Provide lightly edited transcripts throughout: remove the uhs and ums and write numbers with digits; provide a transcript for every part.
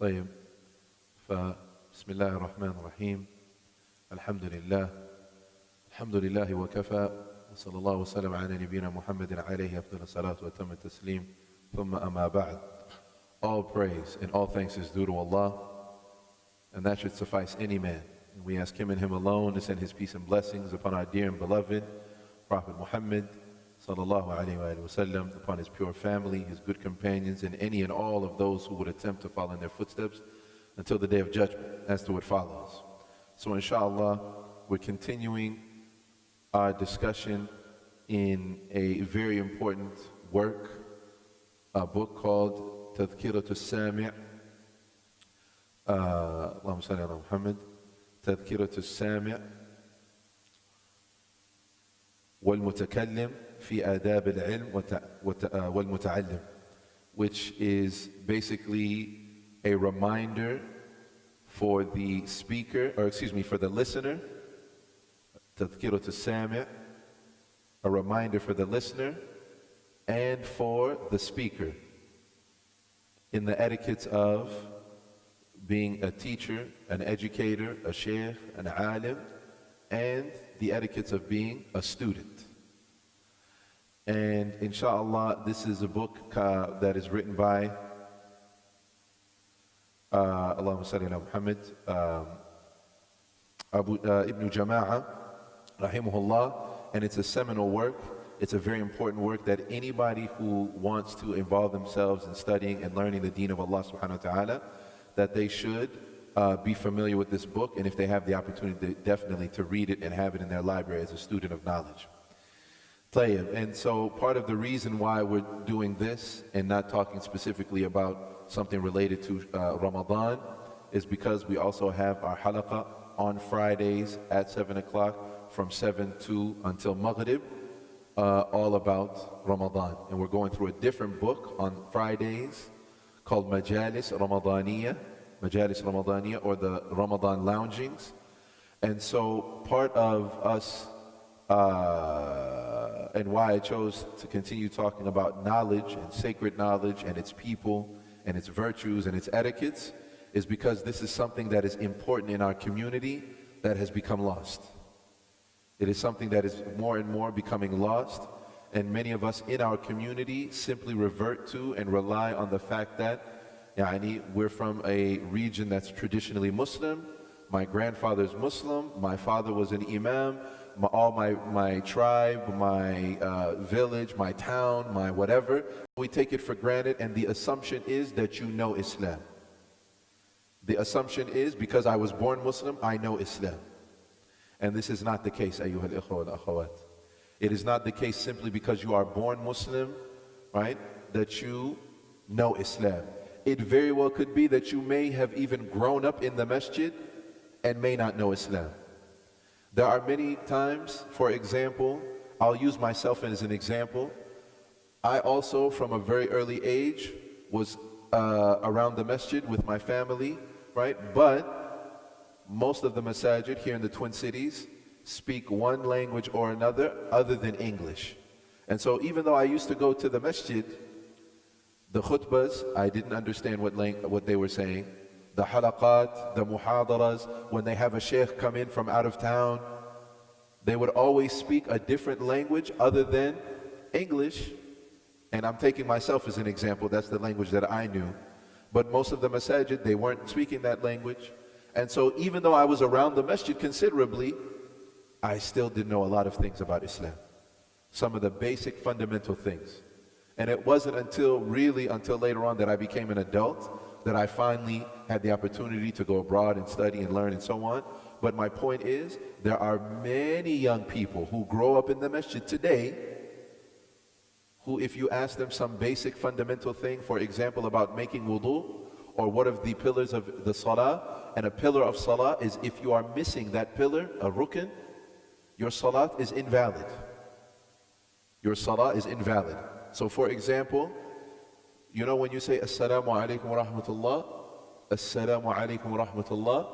طيب فبسم الله الرحمن الرحيم الحمد لله وكفى وصلى الله وسلم على نبينا محمد عليه أفضل الصلاة وأتم التسليم ثم أما بعد. All praise and all thanks is due to Allah, and that should suffice any man. And we ask Him and Him alone to send His peace and blessings upon our dear and beloved Prophet Muhammad sallallahu alayhi wa sallam, upon his pure family, his good companions, and any and all of those who would attempt to follow in their footsteps until the day of judgment, as to what follows. So inshallah, we're continuing our discussion in a very important work, a book called Tadhkiratu Sami' Allahumma salli ala Muhammad, Tadhkiratu Sami' والمتكلم في آداب العلم والمتعلم, which is basically a reminder for the speaker, or excuse me, for the listener. تذكرة السامع, a reminder for the listener and for the speaker in the etiquettes of being a teacher, an educator, a sheikh, an alim, and the etiquettes of being a student. And inshallah, this is a book that is written by Allahumma salli ala Muhammad, Ibn Jama'a rahimahullah, and it's a seminal work. It's a very important work that anybody who wants to involve themselves in studying and learning the deen of Allah subhanahu wa ta'ala, that they should be familiar with this book, and if they have the opportunity, definitely to read it and have it in their library as a student of knowledge. And so part of the reason why we're doing this and not talking specifically about something related to Ramadan is because we also have our halaqah on Fridays at 7 o'clock from 7 to until Maghrib, all about Ramadan. And we're going through a different book on Fridays called Majalis Ramadaniya, or the Ramadan loungings. And so part of us, and why I chose to continue talking about knowledge and sacred knowledge and its people and its virtues and its etiquettes, is because this is something that is important in our community that has become lost. It is something that is more and more becoming lost, and many of us in our community simply revert to and rely on the fact that we're from a region that's traditionally Muslim. My grandfather's Muslim. My father was an imam. All my tribe, my village, my town, my whatever. We take it for granted, and the assumption is that you know Islam. The assumption is, because I was born Muslim, I know Islam. And this is not the case, ayyuhal ikhwa wal akhawat. It is not the case simply because you are born Muslim, right, that you know Islam. It very well could be that you may have even grown up in the masjid and may not know Islam. There are many times, for example, I'll use myself as an example. I also, from a very early age, was around the masjid with my family, right? But most of the masajid here in the Twin Cities speak one language or another other than English. And so even though I used to go to the masjid, the khutbahs, I didn't understand what they were saying. The halaqat, the muhadaras, when they have a sheikh come in from out of town, they would always speak a different language other than English. And I'm taking myself as an example, that's the language that I knew. But most of the masajid, they weren't speaking that language. And so even though I was around the masjid considerably, I still didn't know a lot of things about Islam. Some of the basic fundamental things. And it wasn't until later on that I became an adult that I finally had the opportunity to go abroad and study and learn and so on. But my point is, there are many young people who grow up in the masjid today who, if you ask them some basic fundamental thing, for example, about making wudu, or what are the pillars of the salah, and a pillar of salah is if you are missing that pillar, a rukn, your salat is invalid. Your salah is invalid. So for example, you know when you say Assalamu alaikum wa rahmatullah, Assalamu alaikum wa rahmatullah,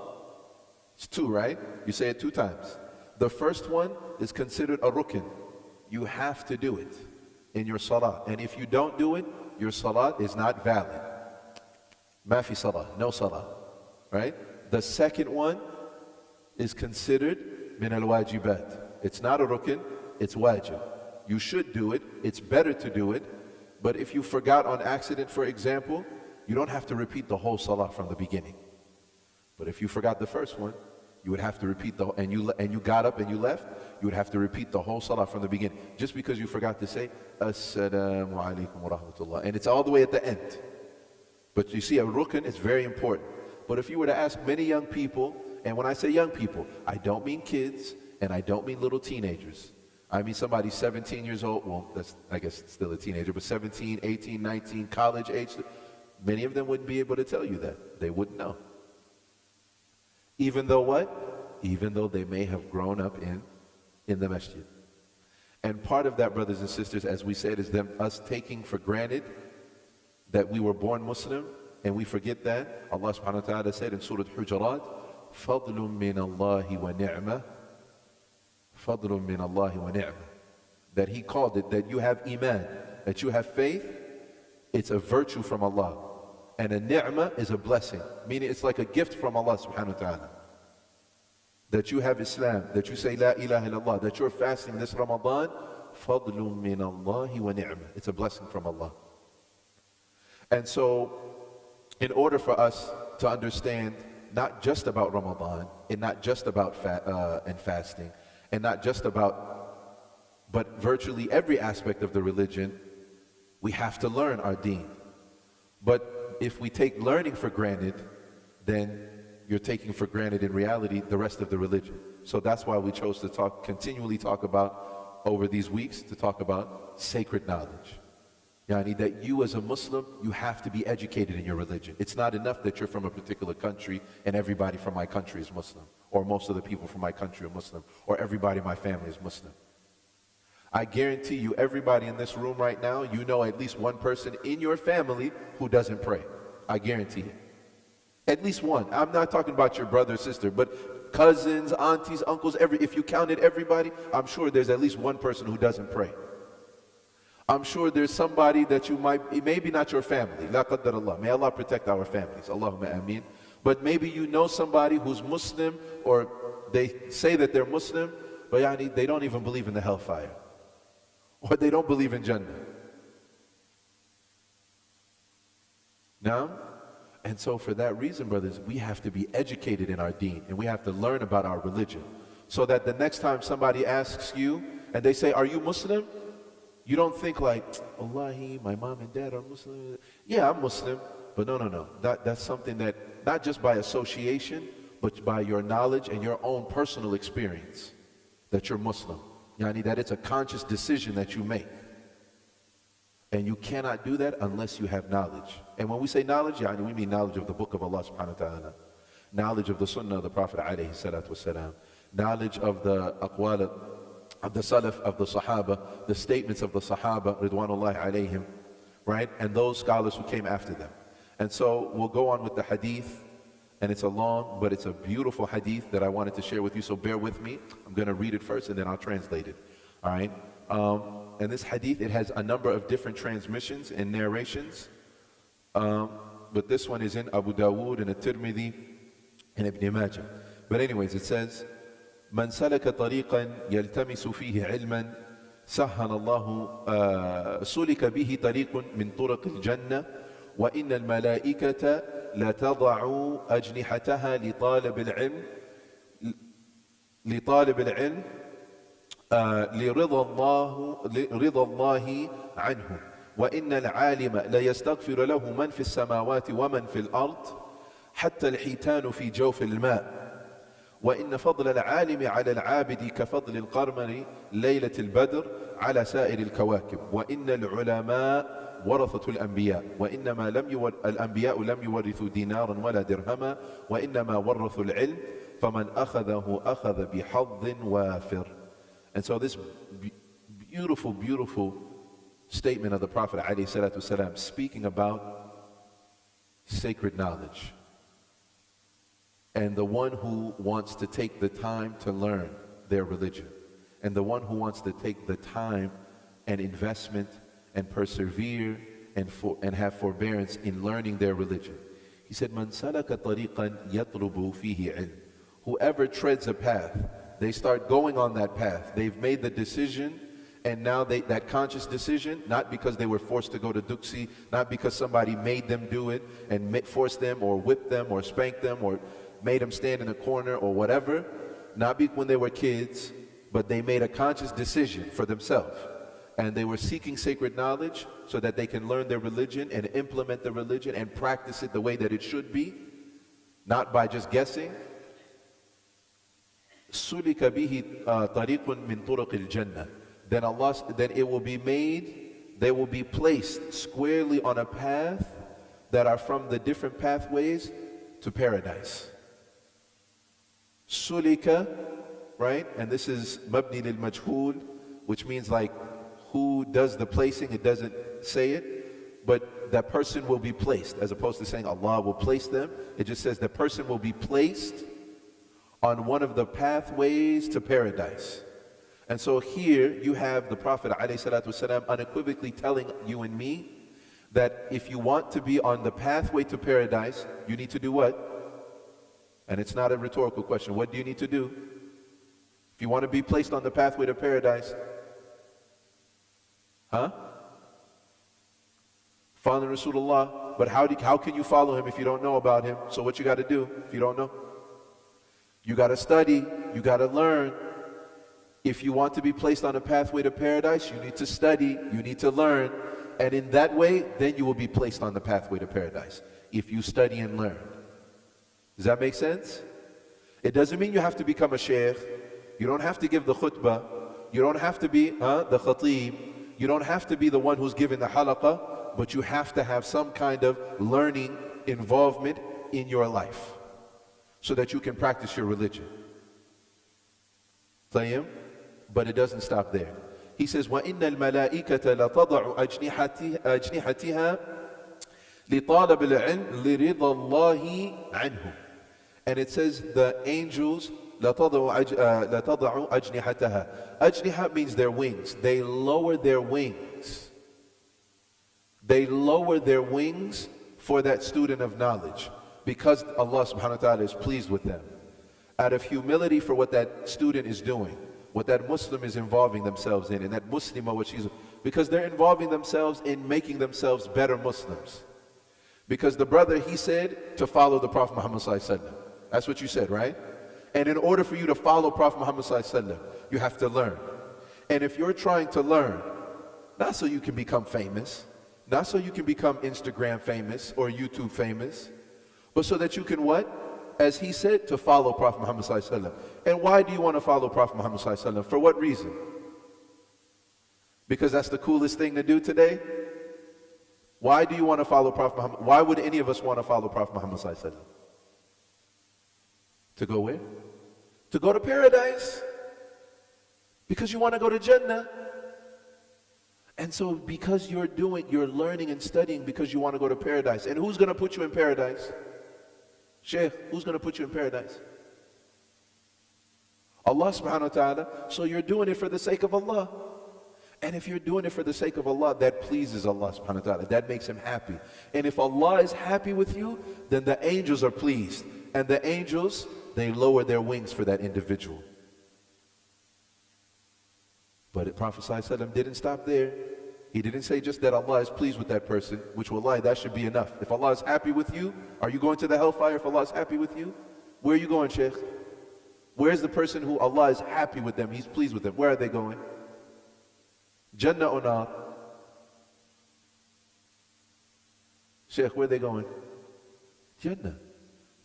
it's two, right? You say it 2 times. The first one is considered a rukn. You have to do it in your salah. And if you don't do it, your salat is not valid. Ma fi salah, no salah, right? The second one is considered min al-wajibat. It's not a rukn, it's wajib. You should do it, it's better to do it, but if you forgot on accident, for example, you don't have to repeat the whole salah from the beginning. But if you forgot the first one, you would have to repeat and you got up and you left, you would have to repeat the whole salah from the beginning, just because you forgot to say Assalamu alaikum wa rahmatullah, and it's all the way at the end. But you see, a rukn is very important. But if you were to ask many young people, and when I say young people, I don't mean kids and I don't mean little teenagers. I mean somebody 17 years old, well, that's, I guess, still a teenager, but 17, 18, 19, college age, many of them wouldn't be able to tell you that. They wouldn't know. Even though what? Even though they may have grown up in the masjid. And part of that, brothers and sisters, as we said, is us taking for granted that we were born Muslim, and we forget that. Allah subhanahu wa ta'ala said in Surah Hujurat, فَضْلٌ مِّنَ اللَّهِ وَنِعْمَةٌ فَضْلٌ مِّنَ اللَّهِ وَنِعْمَةٌ. That He called it, that you have iman, that you have faith, it's a virtue from Allah. And a ni'mah is a blessing, meaning it's like a gift from Allah subhanahu wa ta'ala. That you have Islam, that you say La ilaha illallah, that you're fasting this Ramadan, فَضْلٌ مِّنَ اللَّهِ وَنِعْمَةٌ. It's a blessing from Allah. And so, in order for us to understand not just about Ramadan, and not just about fasting, and not just about, but virtually every aspect of the religion, we have to learn our deen. But if we take learning for granted, then you're taking for granted in reality the rest of the religion. So that's why we chose to continually talk about, over these weeks, to talk about sacred knowledge. Yani that you as a Muslim, you have to be educated in your religion. It's not enough that you're from a particular country and everybody from my country is Muslim, or most of the people from my country are Muslim, or everybody in my family is Muslim. I guarantee you, everybody in this room right now, you know at least one person in your family who doesn't pray. I guarantee it. At least one. I'm not talking about your brother or sister, but cousins, aunties, uncles, if you counted everybody, I'm sure there's at least one person who doesn't pray. I'm sure there's somebody that you maybe not your family, la qaddar Allah, may Allah protect our families, Allahumma ameen. But maybe you know somebody who's Muslim, or they say that they're Muslim, but they don't even believe in the hellfire, or they don't believe in Jannah. Now, and so for that reason, brothers, we have to be educated in our deen, and we have to learn about our religion, so that the next time somebody asks you, and they say, are you Muslim? You don't think like, Wallahi, my mom and dad are Muslim. Yeah, I'm Muslim, but no. That's something that, not just by association, but by your knowledge and your own personal experience, that you're Muslim. Yani that it's a conscious decision that you make. And you cannot do that unless you have knowledge. And when we say knowledge, yani we mean knowledge of the book of Allah subhanahu wa ta'ala, knowledge of the sunnah of the Prophet alayhi salatu wasalam, knowledge of the aqwal of the salaf, of the sahaba, the statements of the sahaba, ridwanullahi alayhim, right? And those scholars who came after them. And so we'll go on with the hadith, and it's a long, but it's a beautiful hadith that I wanted to share with you, so bear with me. I'm going to read it first and then I'll translate it, all right? And this hadith, it has a number of different transmissions and narrations, but this one is in Abu Dawood and At-Tirmidhi and Ibn Majah. But anyways, it says, من سلك طريقا يلتمس فيه علما سهل الله سلك به طريق من طرق الجنة وإن الملائكة لتضع أجنحتها لطالب العلم لرضا الله عنه وإن العالم ليستغفر له من في السماوات ومن في الأرض حتى الحيتان في جوف الماء وإن فضل العالم على العابد كفضل القمر ليلة البدر على سائر الكواكب وإن العلماء ورثة الأنبياء وإنما الأنبياء لم يورثوا دينارا ولا درهما وإنما ورثوا العلم فمن أخذه أخذ بحظ وافر. And so this beautiful, beautiful statement of the Prophet ﷺ speaking about sacred knowledge. And the one who wants to take the time to learn their religion, and the one who wants to take the time and investment and persevere and have forbearance in learning their religion. He said, "Man salaka tariqan yatlubu fihi ilm." Whoever treads a path, they start going on that path. They've made the decision, and now that conscious decision, not because they were forced to go to Duksi, not because somebody made them do it and forced them or whipped them or spanked them or made them stand in a corner or whatever, not when they were kids, but they made a conscious decision for themselves. And they were seeking sacred knowledge so that they can learn their religion and implement the religion and practice it the way that it should be, not by just guessing. سُلِكَ بِهِ طَرِيقٌ مِّن طُرُقِ الْجَنَّةِ. Then it will be made, they will be placed squarely on a path that are from the different pathways to paradise. Sulika, right? And this is mabni lil majhul, which means like who does the placing. It doesn't say it, but that person will be placed, as opposed to saying Allah will place them. It just says the person will be placed on one of the pathways to paradise. And so here you have the Prophet ﷺ unequivocally telling you and me that if you want to be on the pathway to paradise, you need to do what? And it's not a rhetorical question. What do you need to do? If you want to be placed on the pathway to paradise, follow Rasulullah. But how can you follow him if you don't know about him? So what you got to do if you don't know? You got to study, you got to learn. If you want to be placed on a pathway to paradise, you need to study, you need to learn. And in that way, then you will be placed on the pathway to paradise, if you study and learn. Does that make sense? It doesn't mean you have to become a sheikh. You don't have to give the khutbah. You don't have to be the khatib. You don't have to be the one who's giving the halaqah, but you have to have some kind of learning involvement in your life so that you can practice your religion. طيب? But it doesn't stop there. He says, وَإِنَّ الْمَلَائِكَةَ لَتَضَعُ أَجْنِحَتِهَا لِطَالَبِ الْعِلْمِ لِرِضَى اللَّهِ عَنْهُ. And it says the angels لَتَضَعُ أَجْنِحَتَهَا. Ajniha means their wings. They lower their wings. They lower their wings for that student of knowledge because Allah subhanahu wa ta'ala is pleased with them. Out of humility for what that student is doing, what that Muslim is involving themselves in, and that Muslima, what she's, because they're involving themselves in making themselves better Muslims. Because the brother, he said to follow the Prophet Muhammad sallallahu alaihi wasallam. That's what you said, right? And in order for you to follow Prophet Muhammad sallallahu alaihi wasallam, you have to learn. And if you're trying to learn, not so you can become famous, not so you can become Instagram famous or YouTube famous, but so that you can what? As he said, to follow Prophet Muhammad sallallahu alaihi wasallam. And why do you want to follow Prophet Muhammad sallallahu alaihi wasallam? For what reason? Because that's the coolest thing to do today? Why do you want to follow Prophet Muhammad? Why would any of us want to follow Prophet Muhammad sallallahu alaihi wasallam? To go where? To go to paradise. Because you want to go to Jannah. And so because you're learning and studying because you want to go to paradise. And who's going to put you in paradise? Sheikh, who's going to put you in paradise? Allah subhanahu wa ta'ala. So you're doing it for the sake of Allah. And if you're doing it for the sake of Allah, that pleases Allah subhanahu wa ta'ala. That makes him happy. And if Allah is happy with you, then the angels are pleased. And the angels, they lower their wings for that individual. But the Prophet ﷺ didn't stop there. He didn't say just that Allah is pleased with that person, which wallahi, that should be enough. If Allah is happy with you, are you going to the hellfire if Allah is happy with you? Where are you going, Sheikh? Where's the person who Allah is happy with them, He's pleased with them? Where are they going? Jannah or Nar? Sheikh, where are they going? Jannah.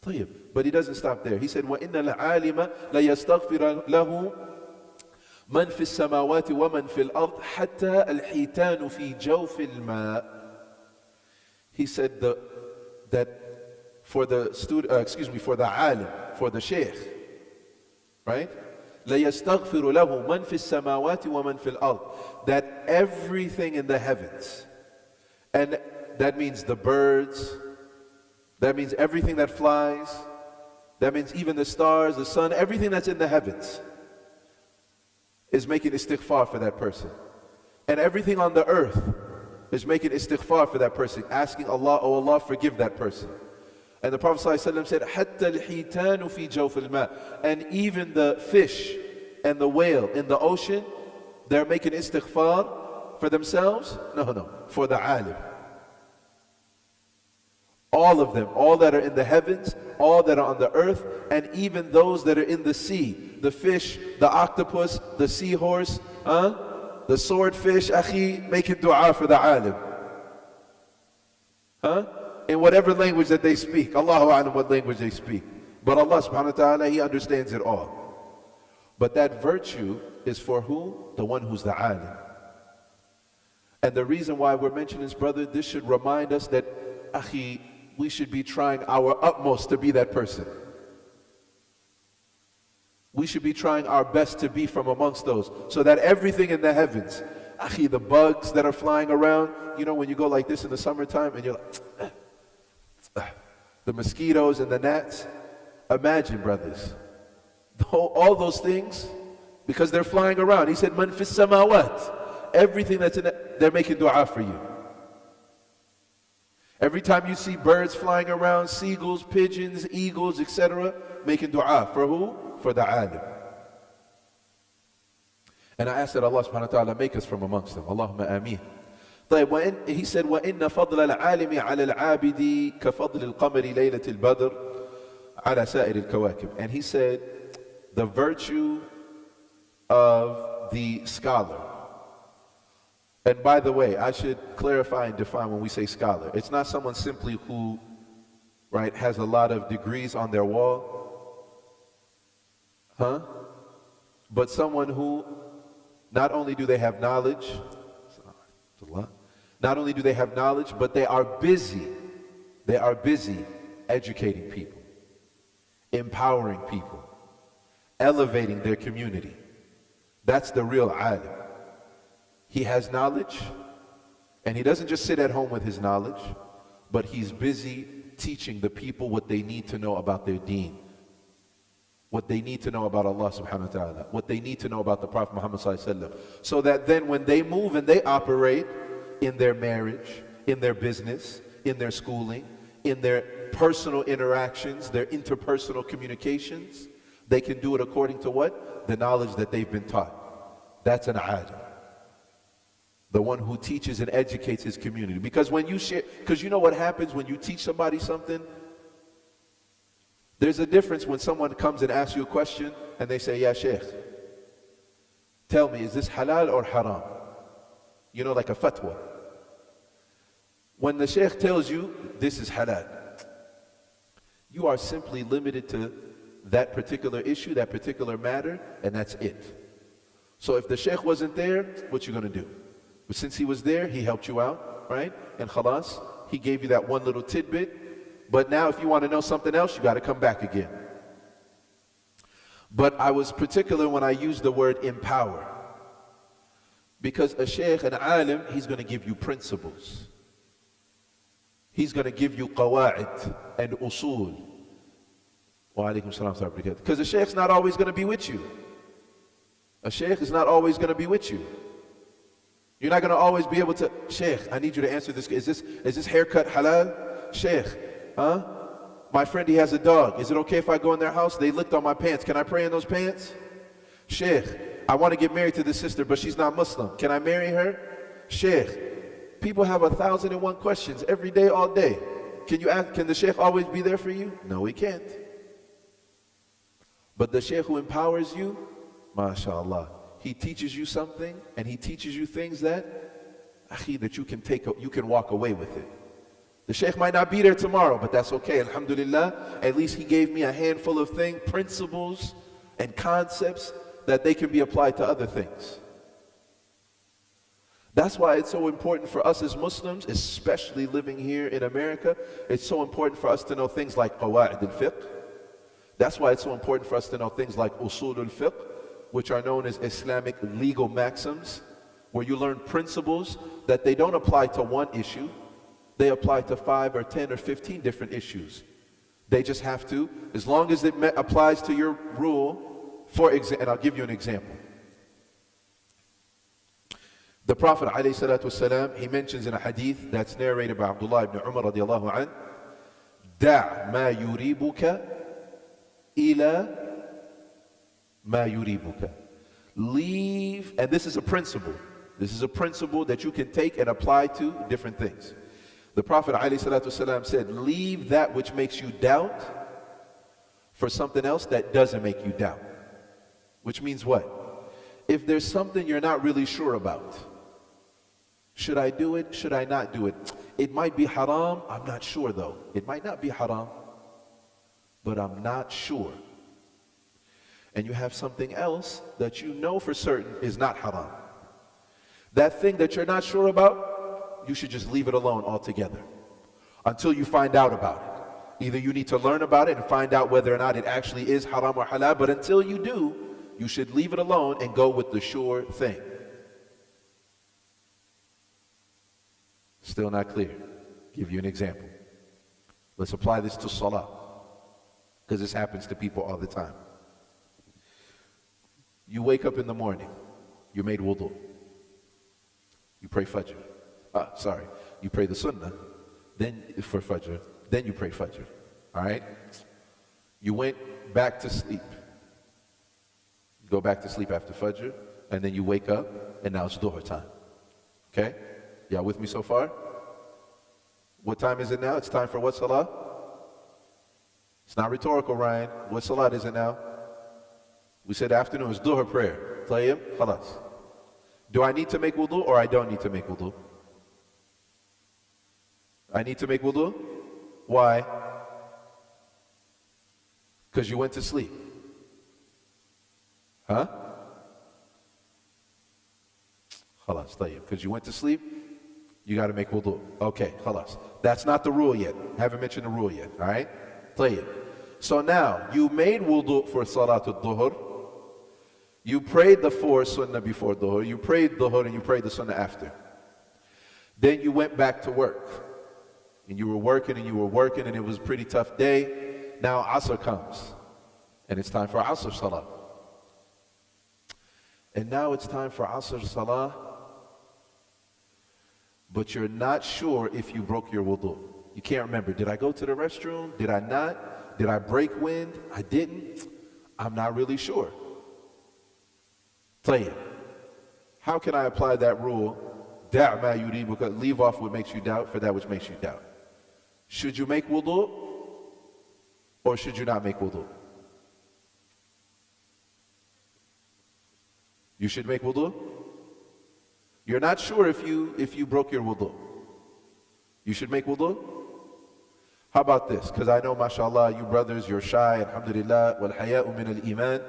طيب. But he doesn't stop there. He said, وَإِنَّ الْعَالِمَ لَيَسْتَغْفِرَ لَهُ مَنْ فِي السَّمَاوَاتِ وَمَنْ فِي الْأَرْضِ حَتَّى الْحِيتَانُ فِي جَوْفِ الْمَاءِ. He said that for the student, for the alim, for the sheikh, right? لَيَسْتَغْفِرُ لَهُ مَنْ فِي السَّمَاوَاتِ وَمَنْ فِي الْأَرْضِ. That everything in the heavens, and that means the birds, that means everything that flies, that means even the stars, the sun, everything that's in the heavens is making istighfar for that person. And everything on the earth is making istighfar for that person, asking Allah, oh Allah, forgive that person. And the Prophet ﷺ said, حَتَّى الْحِيتَانُ فِي جَوْفِ الْمَاءِ. And even the fish and the whale in the ocean, they're making istighfar for themselves? No, for the alim. All of them, all that are in the heavens, all that are on the earth, and even those that are in the sea. The fish, the octopus, the seahorse, the swordfish, akhi, making dua for the alim. In whatever language that they speak. Allahu a'lam what language they speak. But Allah subhanahu wa ta'ala, He understands it all. But that virtue is for who? The one who's the alim. And the reason why we're mentioning this, brother, this should remind us that, akhi, we should be trying our utmost to be that person. We should be trying our best to be from amongst those, so that everything in the heavens, akhi, the bugs that are flying around, you know, when you go like this in the summertime and you're like, the mosquitoes and the gnats, imagine, brothers, all those things, because they're flying around. He said, man fis samawat, everything that's in it, they're making dua for you. Every time you see birds flying around, seagulls, pigeons, eagles, etc., making dua. For who? For the alim. And I ask that Allah subhanahu wa ta'ala make us from amongst them. Allahumma ameen. He said, وَإِنَّ فَضْلَ الْعَالِمِ عَلَى الْعَابِدِ كَفَضْلِ الْقَمَرِ لَيْلَةِ الْبَدْرِ عَلَى سَائِرِ الْكَوَاكِبِ. And he said, the virtue of the scholar. And by the way, I should clarify and define when we say scholar. It's not someone simply who, right, has a lot of degrees on their wall. But someone who, not only do they have knowledge, not only do they have knowledge, but they are busy educating people, empowering people, elevating their community. That's the real alim. He has knowledge, and he doesn't just sit at home with his knowledge, but he's busy teaching the people what they need to know about their deen, what they need to know about Allah subhanahu wa ta'ala, what they need to know about the Prophet Muhammad sallallahu alaihi wasallam, so that then when they move and they operate in their marriage, in their business, in their schooling, in their personal interactions, their interpersonal communications, they can do it according to what? The knowledge that they've been taught. That's an alim. The one who teaches and educates his community. Because when you share, because you know what happens when you teach somebody something? There's a difference when someone comes and asks you a question and they say, Ya Sheikh, tell me, is this halal or haram? You know, like a fatwa. When the Sheikh tells you, this is halal, you are simply limited to that particular issue, that particular matter, and that's it. So if the Sheikh wasn't there, what you gonna do? But since he was there, he helped you out, right? And khalas, he gave you that one little tidbit. But now if you want to know something else, you got to come back again. But I was particular when I used the word empower. Because a sheikh, an alim, he's going to give you principles. He's going to give you qawa'id and usul. Wa alaikum salam wa barakatuh. Because a sheikh's not always going to be with you. A sheikh is not always going to be with you. You're not going to always be able to, Sheikh, I need you to answer this. Is this haircut halal? Sheikh, my friend, he has a dog. Is it okay if I go in their house? They licked on my pants. Can I pray in those pants? Sheikh, I want to get married to this sister, but she's not Muslim. Can I marry her? Sheikh, people have 1,001 questions every day, all day. Can the Sheikh always be there for you? No, he can't. But the Sheikh who empowers you, mashallah, he teaches you something, and he teaches you things that you can walk away with it. The Sheikh might not be there tomorrow, but that's okay, alhamdulillah. At least he gave me a handful of things, principles and concepts that they can be applied to other things. That's why it's so important for us as Muslims, especially living here in America, it's so important for us to know things like qawa'id al-fiqh. That's why it's so important for us to know things like usul al-fiqh, which are known as Islamic legal maxims, where you learn principles that they don't apply to one issue, they apply to 5 or 10 or 15 different issues. They just have to, as long as it applies to your rule, and I'll give you an example. The Prophet ﷺ, he mentions in a hadith that's narrated by Abdullah ibn Umar radiallahu anh, دع ما يريبك إلى ما يريبك. Leave, and this is a principle. This is a principle that you can take and apply to different things. The Prophet ﷺ said, leave that which makes you doubt for something else that doesn't make you doubt. Which means what? If there's something you're not really sure about, should I do it? Should I not do it? It might be haram, I'm not sure though. It might not be haram, but I'm not sure. And you have something else that you know for certain is not haram. That thing that you're not sure about, you should just leave it alone altogether until you find out about it. Either you need to learn about it and find out whether or not it actually is haram or halal, but until you do, you should leave it alone and go with the sure thing. Still not clear. Give you an example. Let's apply this to salah, because this happens to people all the time. You wake up in the morning, you made wudu. You pray Fajr. You pray the Sunnah, then for Fajr, then you pray Fajr. All right? You went back to sleep. You go back to sleep after Fajr, and then you wake up, and now it's Dhuhr time. Okay? Y'all with me so far? What time is it now? It's time for what salah? It's not rhetorical, Ryan. What salah is it now? We said afternoon is Dhuhr prayer. Tayyib, khalas. Do I need to make wudu or I don't need to make wudu? I need to make wudu? Why? Because you went to sleep. Huh? Khalas, tayyib. Because you went to sleep, you got to make wudu. Okay, khalas. That's not the rule yet. Haven't mentioned the rule yet, all right? Tayyib. So now, you made wudu for Salatul Dhuhr. You prayed the 4 sunnah before Dhuhr. You prayed Dhuhr and you prayed the sunnah after. Then you went back to work. And you were working and you were working and it was a pretty tough day. Now Asr comes. And it's time for Asr Salah. And now it's time for Asr Salah. But you're not sure if you broke your wudu. You can't remember. Did I go to the restroom? Did I not? Did I break wind? I didn't. I'm not really sure. Tayyib. How can I apply that rule? Da' ma yuribuka, leave off what makes you doubt for that which makes you doubt. Should you make wudu or should you not make wudu? You should make wudu? You're not sure if you broke your wudu. You should make wudu? How about this? Because I know, mashallah, you brothers, you're shy, alhamdulillah, wal haya'u min al-iman.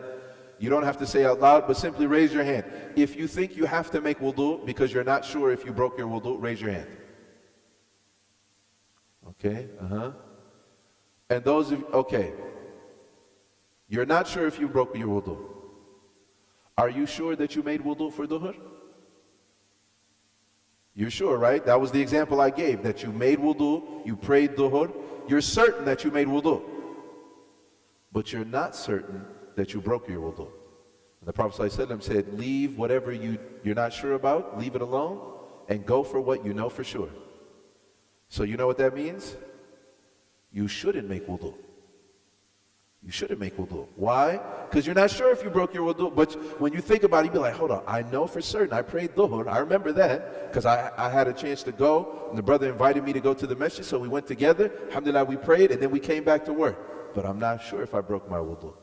You don't have to say out loud, but simply raise your hand. If you think you have to make wudu because you're not sure if you broke your wudu, raise your hand. Okay, And those of, okay. You're not sure if you broke your wudu. Are you sure that you made wudu for Dhuhr? You're sure, right? That was the example I gave, that you made wudu, you prayed Dhuhr. You're certain that you made wudu. But you're not certain that you broke your wudu. And the Prophet ﷺ said, leave whatever you're not sure about, leave it alone, and go for what you know for sure. So you know what that means? You shouldn't make wudu. You shouldn't make wudu. Why? Because you're not sure if you broke your wudu, but when you think about it, you be like, hold on, I know for certain I prayed Dhuhr. I remember that, because I had a chance to go, and the brother invited me to go to the masjid, so we went together. Alhamdulillah, we prayed, and then we came back to work. But I'm not sure if I broke my wudu.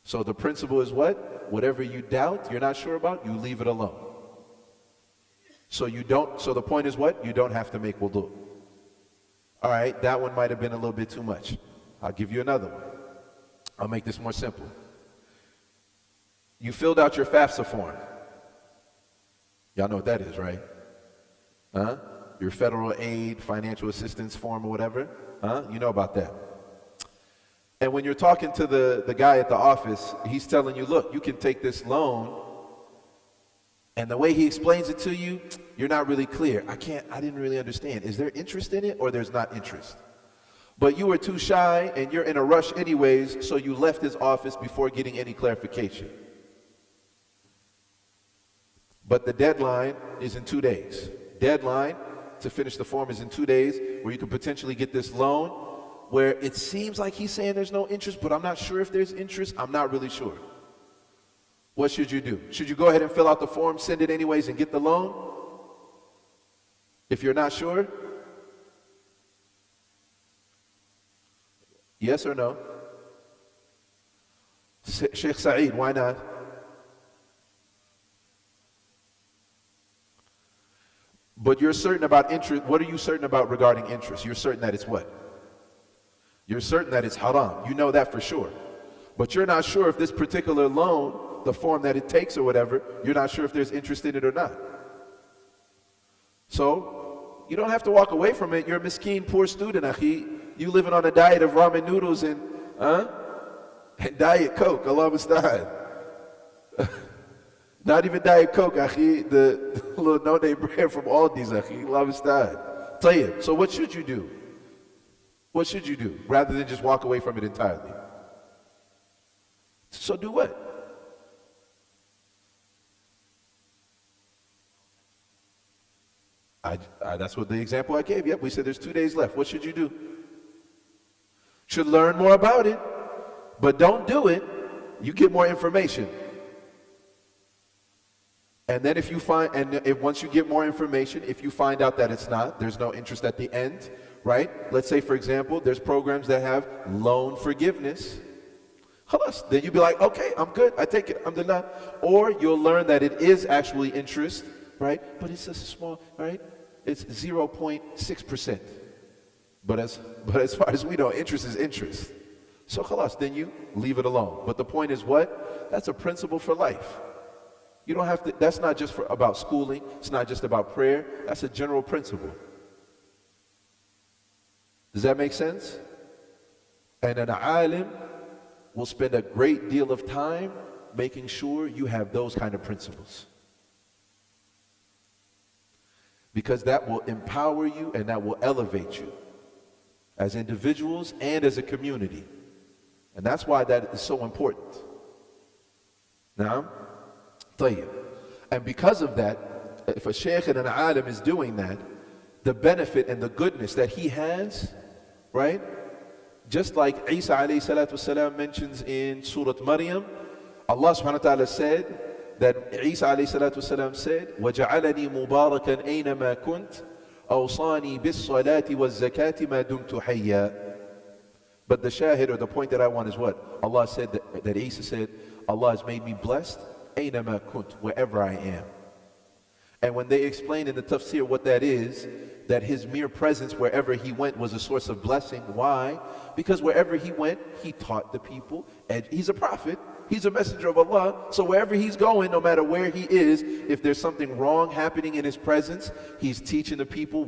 So the principle is what? Whatever you doubt, you're not sure about, you leave it alone. So the point is what? You don't have to make wudu. All right, that one might have been a little bit too much. I'll give you another one. I'll make this more simple. You filled out your FAFSA form. Y'all know what that is, right? Huh? Your federal aid, financial assistance form or whatever. Huh? You know about that. And when you're talking to the guy at the office, he's telling you, look, you can take this loan. And the way he explains it to you, you're not really clear. I didn't really understand. Is there interest in it or there's not interest? But you were too shy and you're in a rush anyways, so you left his office before getting any clarification. But the deadline is in 2 days. Deadline to finish the form is in 2 days. where you could potentially get this loan, where it seems like he's saying there's no interest, but I'm not sure if there's interest. I'm not really sure. What should you do? Should you go ahead and fill out the form, send it anyways, and get the loan? If you're not sure? Yes or no? Sheikh Saeed, why not? But you're certain about interest. What are you certain about regarding interest? You're certain that it's what? You're certain that it's haram. You know that for sure. But you're not sure if this particular loan, the form that it takes or whatever, you're not sure if there's interest in it or not. So, you don't have to walk away from it. You're a miskeen, poor student, akhi. You living on a diet of ramen noodles and Diet Coke, Allah musta'an. Not even Diet Coke, akhi, the little no-name brand from Aldi's, akhi, Allah musta'an. Tayyib. So what should you do? What should you do, rather than just walk away from it entirely? So do what? That's what the example I gave. Yep, we said there's 2 days left. What should you do? Should learn more about it, but don't do it. You get more information. And then if you find, once you get more information, if you find out that there's no interest at the end, right? Let's say, for example, there's programs that have loan forgiveness. Khalas, then you'll be like, okay, I'm good, I take it, alhamdulillah. Or you'll learn that it is actually interest, right? But it's just small, right? It's 0.6%. But as far as we know, interest is interest. So khalas, then you leave it alone. But the point is what? That's a principle for life. You don't have to, that's not just about schooling, it's not just about prayer, that's a general principle. Does that make sense? And an alim will spend a great deal of time making sure you have those kind of principles. Because that will empower you and that will elevate you as individuals and as a community. And that's why that is so important. Now, tayyib. And because of that, if a sheikh and an alim is doing that, the benefit and the goodness that he has, right? Just like Isa alayhi salatu wasalam mentions in Surah Maryam, Allah subhanahu wa ta'ala said that Isa alayhi salatu wasalam said, وَجَعَلَنِي مُبَارَكًا أَيْنَمَا كُنْتَ أَوْصَانِي بِالصَّلَاةِ وَالزَّكَاةِ مَا دُمْتُ حَيًّا. But the shahid, or the point that I want is what? Allah said that Isa said, Allah has made me blessed, أَيْنَمَا كُنْتَ, wherever I am. And when they explain in the tafsir what that is, that his mere presence wherever he went was a source of blessing. Why? Because wherever he went, he taught the people, and he's a prophet, he's a messenger of Allah, so wherever he's going, no matter where he is, if there's something wrong happening in his presence, he's teaching the people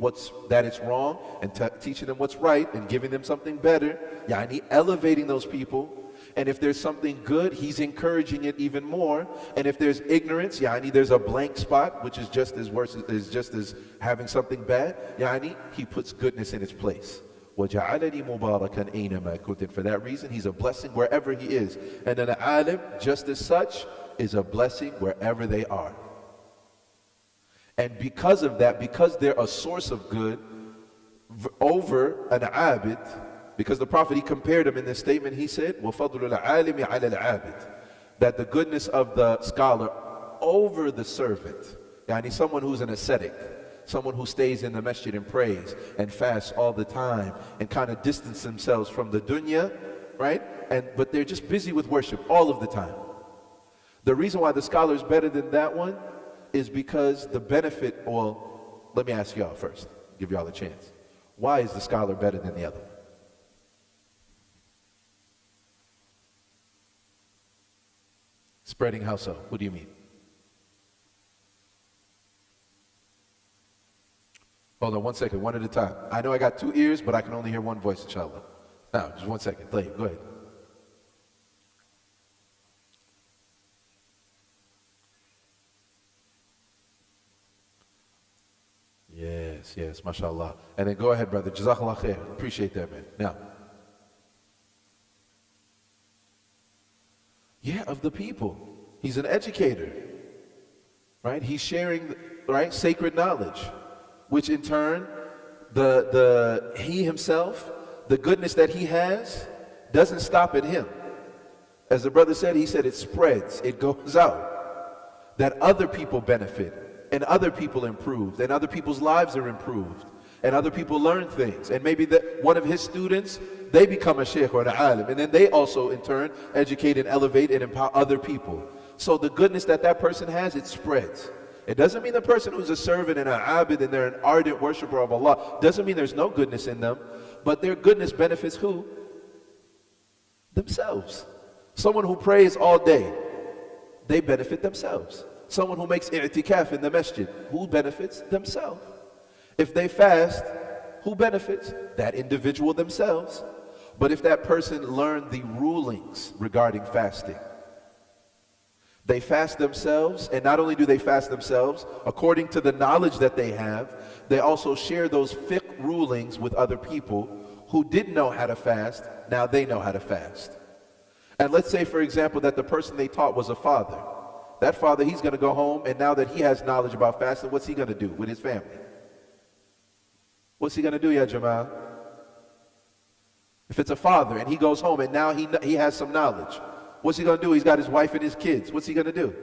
that it's wrong, and teaching them what's right, and giving them something better, yani elevating those people. And if there's something good, he's encouraging it even more. And if there's ignorance, yani there's a blank spot, which is just as worse, is just as having something bad, yani he puts goodness in its place. وَجَعَلَنِي مُبَارَكًا أَيْنَمَا كُنْتَ. For that reason, he's a blessing wherever he is. And an alim, just as such, is a blessing wherever they are. And because of that, because they're a source of good over an abid, because the Prophet, he compared them in this statement, he said, وَفَضْلُ الْعَالِمِ عَلَى الْعَابِدِ, that the goodness of the scholar over the servant, yani someone who's an ascetic, someone who stays in the masjid and prays and fasts all the time and kind of distance themselves from the dunya, right? But they're just busy with worship all of the time. The reason why the scholar is better than that one is because the benefit, well, let me ask y'all first, give y'all a chance. Why is the scholar better than the other one? Spreading how so? What do you mean? Hold on 1 second, one at a time. I know I got 2 ears, but I can only hear one voice, inshallah. Now, just 1 second. Go ahead. Yes, mashallah. And then go ahead, brother. Jazakallah khair. Appreciate that, man. Now. Yeah, of the people. He's an educator, right? He's sharing, right, sacred knowledge, which in turn He himself, the goodness that he has, doesn't stop at him. As the brother said, he said it spreads, it goes out. That other people benefit, and other people improve, and other people's lives are improved, and other people learn things. And maybe one of his students, they become a sheikh or an alim, and then they also in turn educate and elevate and empower other people. So the goodness that that person has, it spreads. It doesn't mean the person who's a servant and an abid and they're an ardent worshiper of Allah, doesn't mean there's no goodness in them, but their goodness benefits who? Themselves. Someone who prays all day, they benefit themselves. Someone who makes i'tikaf in the masjid, who benefits? Themselves. If they fast, who benefits? That individual themselves. But if that person learned the rulings regarding fasting, they fast themselves, and not only do they fast themselves, according to the knowledge that they have, they also share those fiqh rulings with other people who didn't know how to fast, now they know how to fast. And let's say, for example, that the person they taught was a father. That father, he's going to go home, and now that he has knowledge about fasting, what's he going to do with his family? What's he going to do, ya Jamal? If it's a father, and he goes home, and now he has some knowledge, what's he going to do? He's got his wife and his kids. What's he going to do?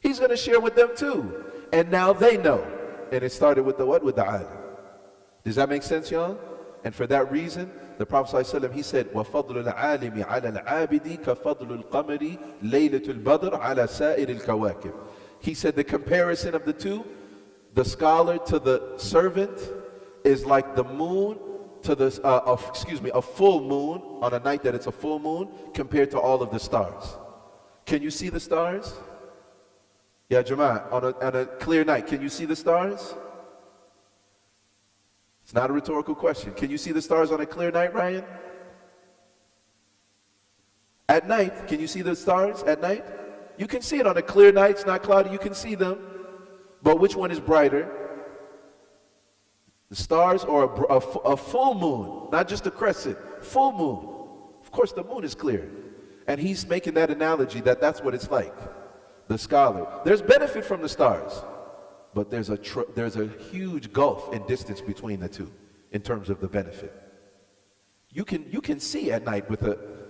He's going to share with them too. And now they know. And it started with the what? With the alim. Does that make sense, y'all? And for that reason, the Prophet ﷺ, he said, وَفَضْلُ الْعَالِمِ عَلَى الْعَابِدِ كَفَضْلُ الْقَمَرِ لَيْلَةُ الْبَدْرِ عَلَى سَائِرِ الْكَوَاكِبِ. He said the comparison of the two, the scholar to the servant, is like the moon to the, a full moon on a night that it's a full moon compared to all of the stars. Can you see the stars? Yeah, Jama'ah, on a clear night, can you see the stars? It's not a rhetorical question. Can you see the stars on a clear night, Ryan? At night, can you see the stars at night? You can see it on a clear night, it's not cloudy, you can see them. But which one is brighter? The stars or a full moon, not just a crescent, full moon. Of course, the moon is clear. And he's making that analogy that that's what it's like. The scholar. There's benefit from the stars, but there's a huge gulf in distance between the two in terms of the benefit. You can see at night with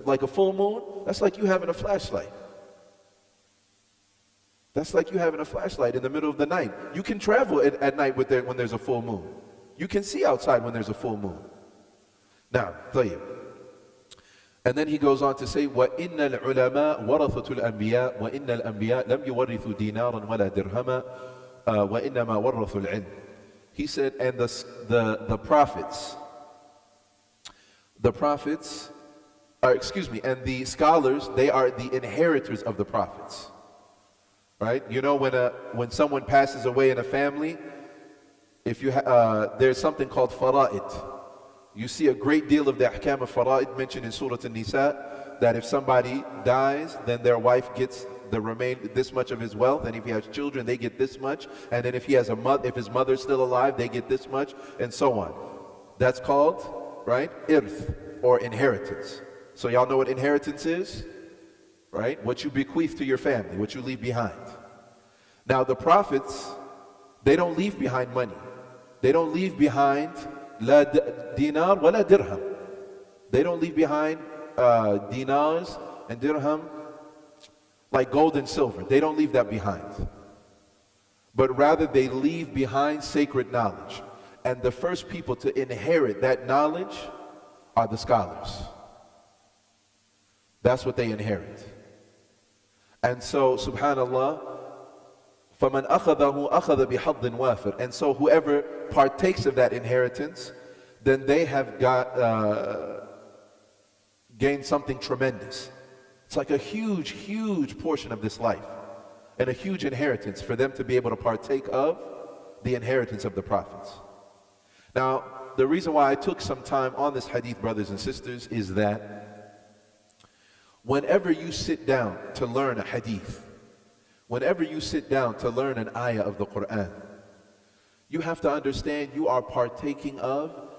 like a full moon. That's like you having a flashlight. That's like you having a flashlight in the middle of the night. You can travel at night when there's a full moon. You can see outside when there's a full moon. Now, طيب. And then he goes on to say, وَإِنَّ الْعُلَمَاء وَرَثَةُ الْأَنْبِيَاء وَإِنَّ الْأَنْبِيَاء لَمْ يُوَرِّثُوا دِينَارًا وَلَا دِرْهَمًا وَإِنَّمَا وَرَّثُوا الْعِلْمِ. He said, and the prophets, and the scholars, they are the inheritors of the prophets. Right? You know, when someone passes away in a family, if you there's something called fara'id. You see a great deal of the ahkam of fara'id mentioned in Surah An-Nisa, that if somebody dies, then their wife gets this much of his wealth, and if he has children, they get this much, and then if he has if his mother's still alive, they get this much, and so on. That's called, right, irth, or inheritance. So y'all know what inheritance is? Right? What you bequeath to your family, what you leave behind. Now the prophets, they don't leave behind money. They don't leave behind la dinar wa la dirham. They don't leave behind dinars and dirham like gold and silver. They don't leave that behind. But rather they leave behind sacred knowledge. And the first people to inherit that knowledge are the scholars. That's what they inherit. And so, subhanallah, فَمَنْ أَخَذَهُ أَخَذَ بِحَظٍ وَافِرٍ. And so whoever partakes of that inheritance, then they have gained something tremendous. It's like a huge, huge portion of this life, and a huge inheritance for them to be able to partake of the inheritance of the prophets. Now, the reason why I took some time on this hadith, brothers and sisters, is that whenever you sit down to learn a hadith, whenever you sit down to learn an ayah of the Quran, you have to understand you are partaking of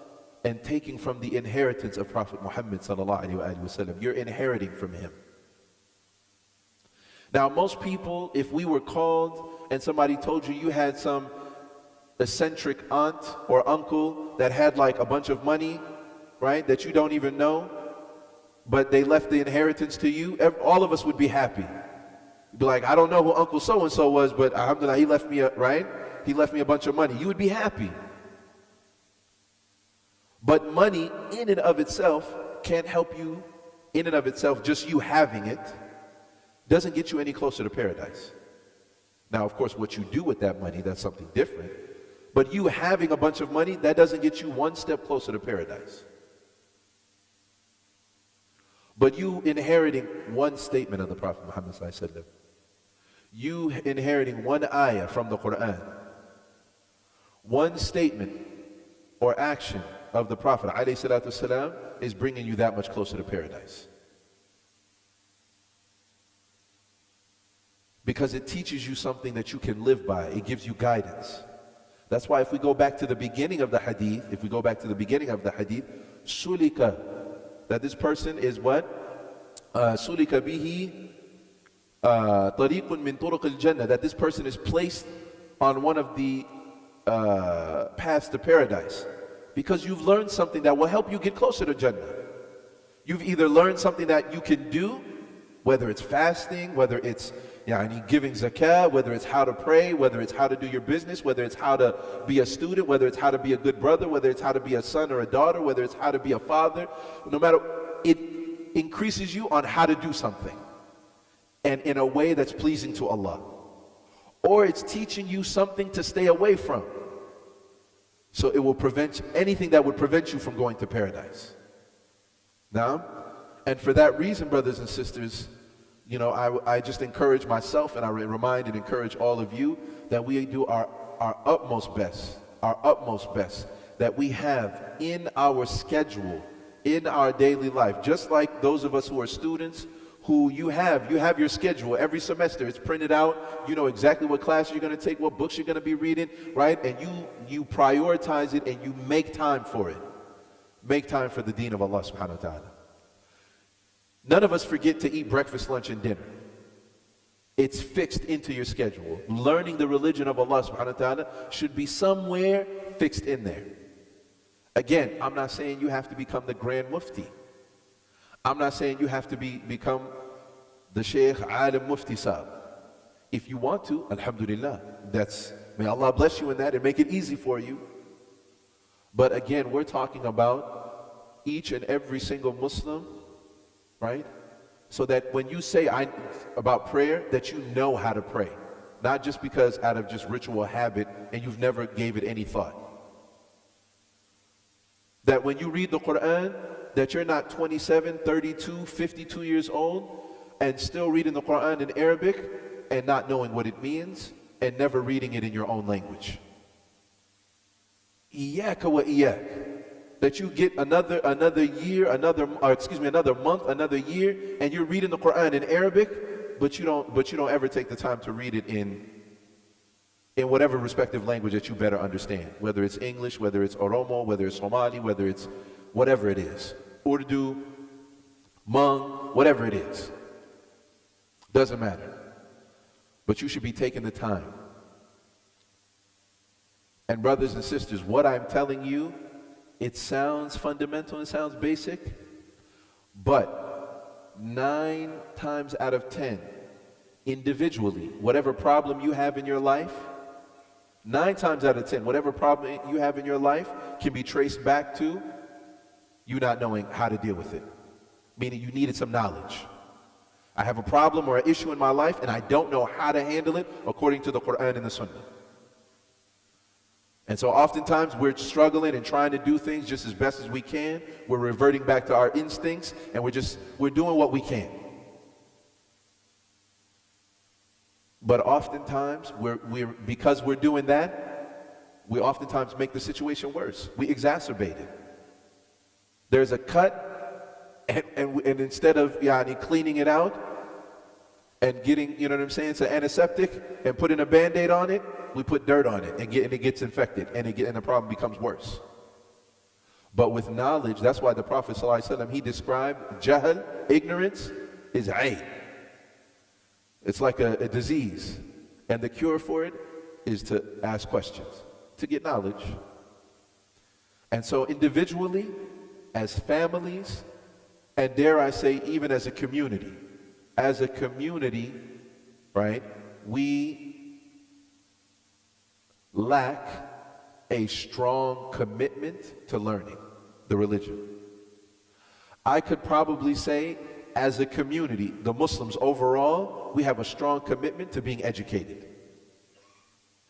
and taking from the inheritance of Prophet Muhammad sallallahu alaihi wasallam. You're inheriting from him. Now, most people, if we were called and somebody told you you had some eccentric aunt or uncle that had like a bunch of money, right, that you don't even know, but they left the inheritance to you, all of us would be happy. You'd be like, I don't know who Uncle so-and-so was, but alhamdulillah, he left me he left me a bunch of money. You would be happy. But money in and of itself can't help you in and of itself. Just you having it doesn't get you any closer to paradise. Now, of course, what you do with that money, that's something different. But you having a bunch of money, that doesn't get you one step closer to paradise. But you inheriting one statement of the Prophet Muhammad sallallahu alaihi wasallam, you inheriting one ayah from the Quran, one statement or action of the Prophet alayhi salatu wasalam is bringing you that much closer to paradise. Because it teaches you something that you can live by. It gives you guidance. That's why if we go back to the beginning of the hadith, sulika, that this person is what? Sulika bihi tariqun min turuq al-jannah, that this person is placed on one of the paths to paradise. Because you've learned something that will help you get closer to Jannah. You've either learned something that you can do, whether it's fasting, whether it's giving zakah, whether it's how to pray, whether it's how to do your business, whether it's how to be a student, whether it's how to be a good brother, whether it's how to be a son or a daughter, whether it's how to be a father. No matter, it increases you on how to do something, and in a way that's pleasing to Allah. Or it's teaching you something to stay away from. So it will prevent anything that would prevent you from going to paradise. Now, and for that reason, brothers and sisters, I just encourage myself, and I remind and encourage all of you that we do our utmost best, that we have in our schedule, in our daily life, just like those of us who are students, who you have your schedule every semester. It's printed out. You know exactly what classes you're going to take, what books you're going to be reading, right? And you prioritize it and you make time for it. Make time for the deen of Allah subhanahu wa ta'ala. None of us forget to eat breakfast, lunch, and dinner. It's fixed into your schedule. Learning the religion of Allah subhanahu wa ta'ala should be somewhere fixed in there. Again, I'm not saying you have to become the Grand Mufti. I'm not saying you have to become the Sheikh Alim Mufti Sahib. If you want to, alhamdulillah, may Allah bless you in that and make it easy for you. But again, we're talking about each and every single Muslim, right? So that when you say about prayer, that you know how to pray. Not just because out of just ritual habit and you've never gave it any thought. That when you read the Quran, that you're not 27, 32, 52 years old and still reading the Quran in Arabic and not knowing what it means and never reading it in your own language. Iyaka wa iyak. That you get another year, another month, another year, and you're reading the Quran in Arabic, but you don't ever take the time to read it in whatever respective language that you better understand. Whether it's English, whether it's Oromo, whether it's Somali, whether it's whatever it is. Urdu, Hmong, whatever it is. Doesn't matter. But you should be taking the time. And brothers and sisters, what I'm telling you, it sounds fundamental, it sounds basic, but 9 times out of 10, individually, whatever problem you have in your life, 9 times out of 10, whatever problem you have in your life can be traced back to you not knowing how to deal with it. Meaning you needed some knowledge. I have a problem or an issue in my life and I don't know how to handle it according to the Quran and the Sunnah. And so oftentimes we're struggling and trying to do things just as best as we can. We're reverting back to our instincts and we're doing what we can. But oftentimes, because we're doing that, we oftentimes make the situation worse. We exacerbate it. There's a cut, and instead of cleaning it out and getting, it's an antiseptic, and putting a Band-Aid on it, we put dirt on it, and it gets infected, and the problem becomes worse. But with knowledge, that's why the Prophet ﷺ, he described jahl, ignorance, is ayn. It's like a disease, and the cure for it is to ask questions. to get knowledge. And so individually, as families, and dare I say, even as a community, right, we lack a strong commitment to learning the religion. I could probably say, as a community, the Muslims overall, we have a strong commitment to being educated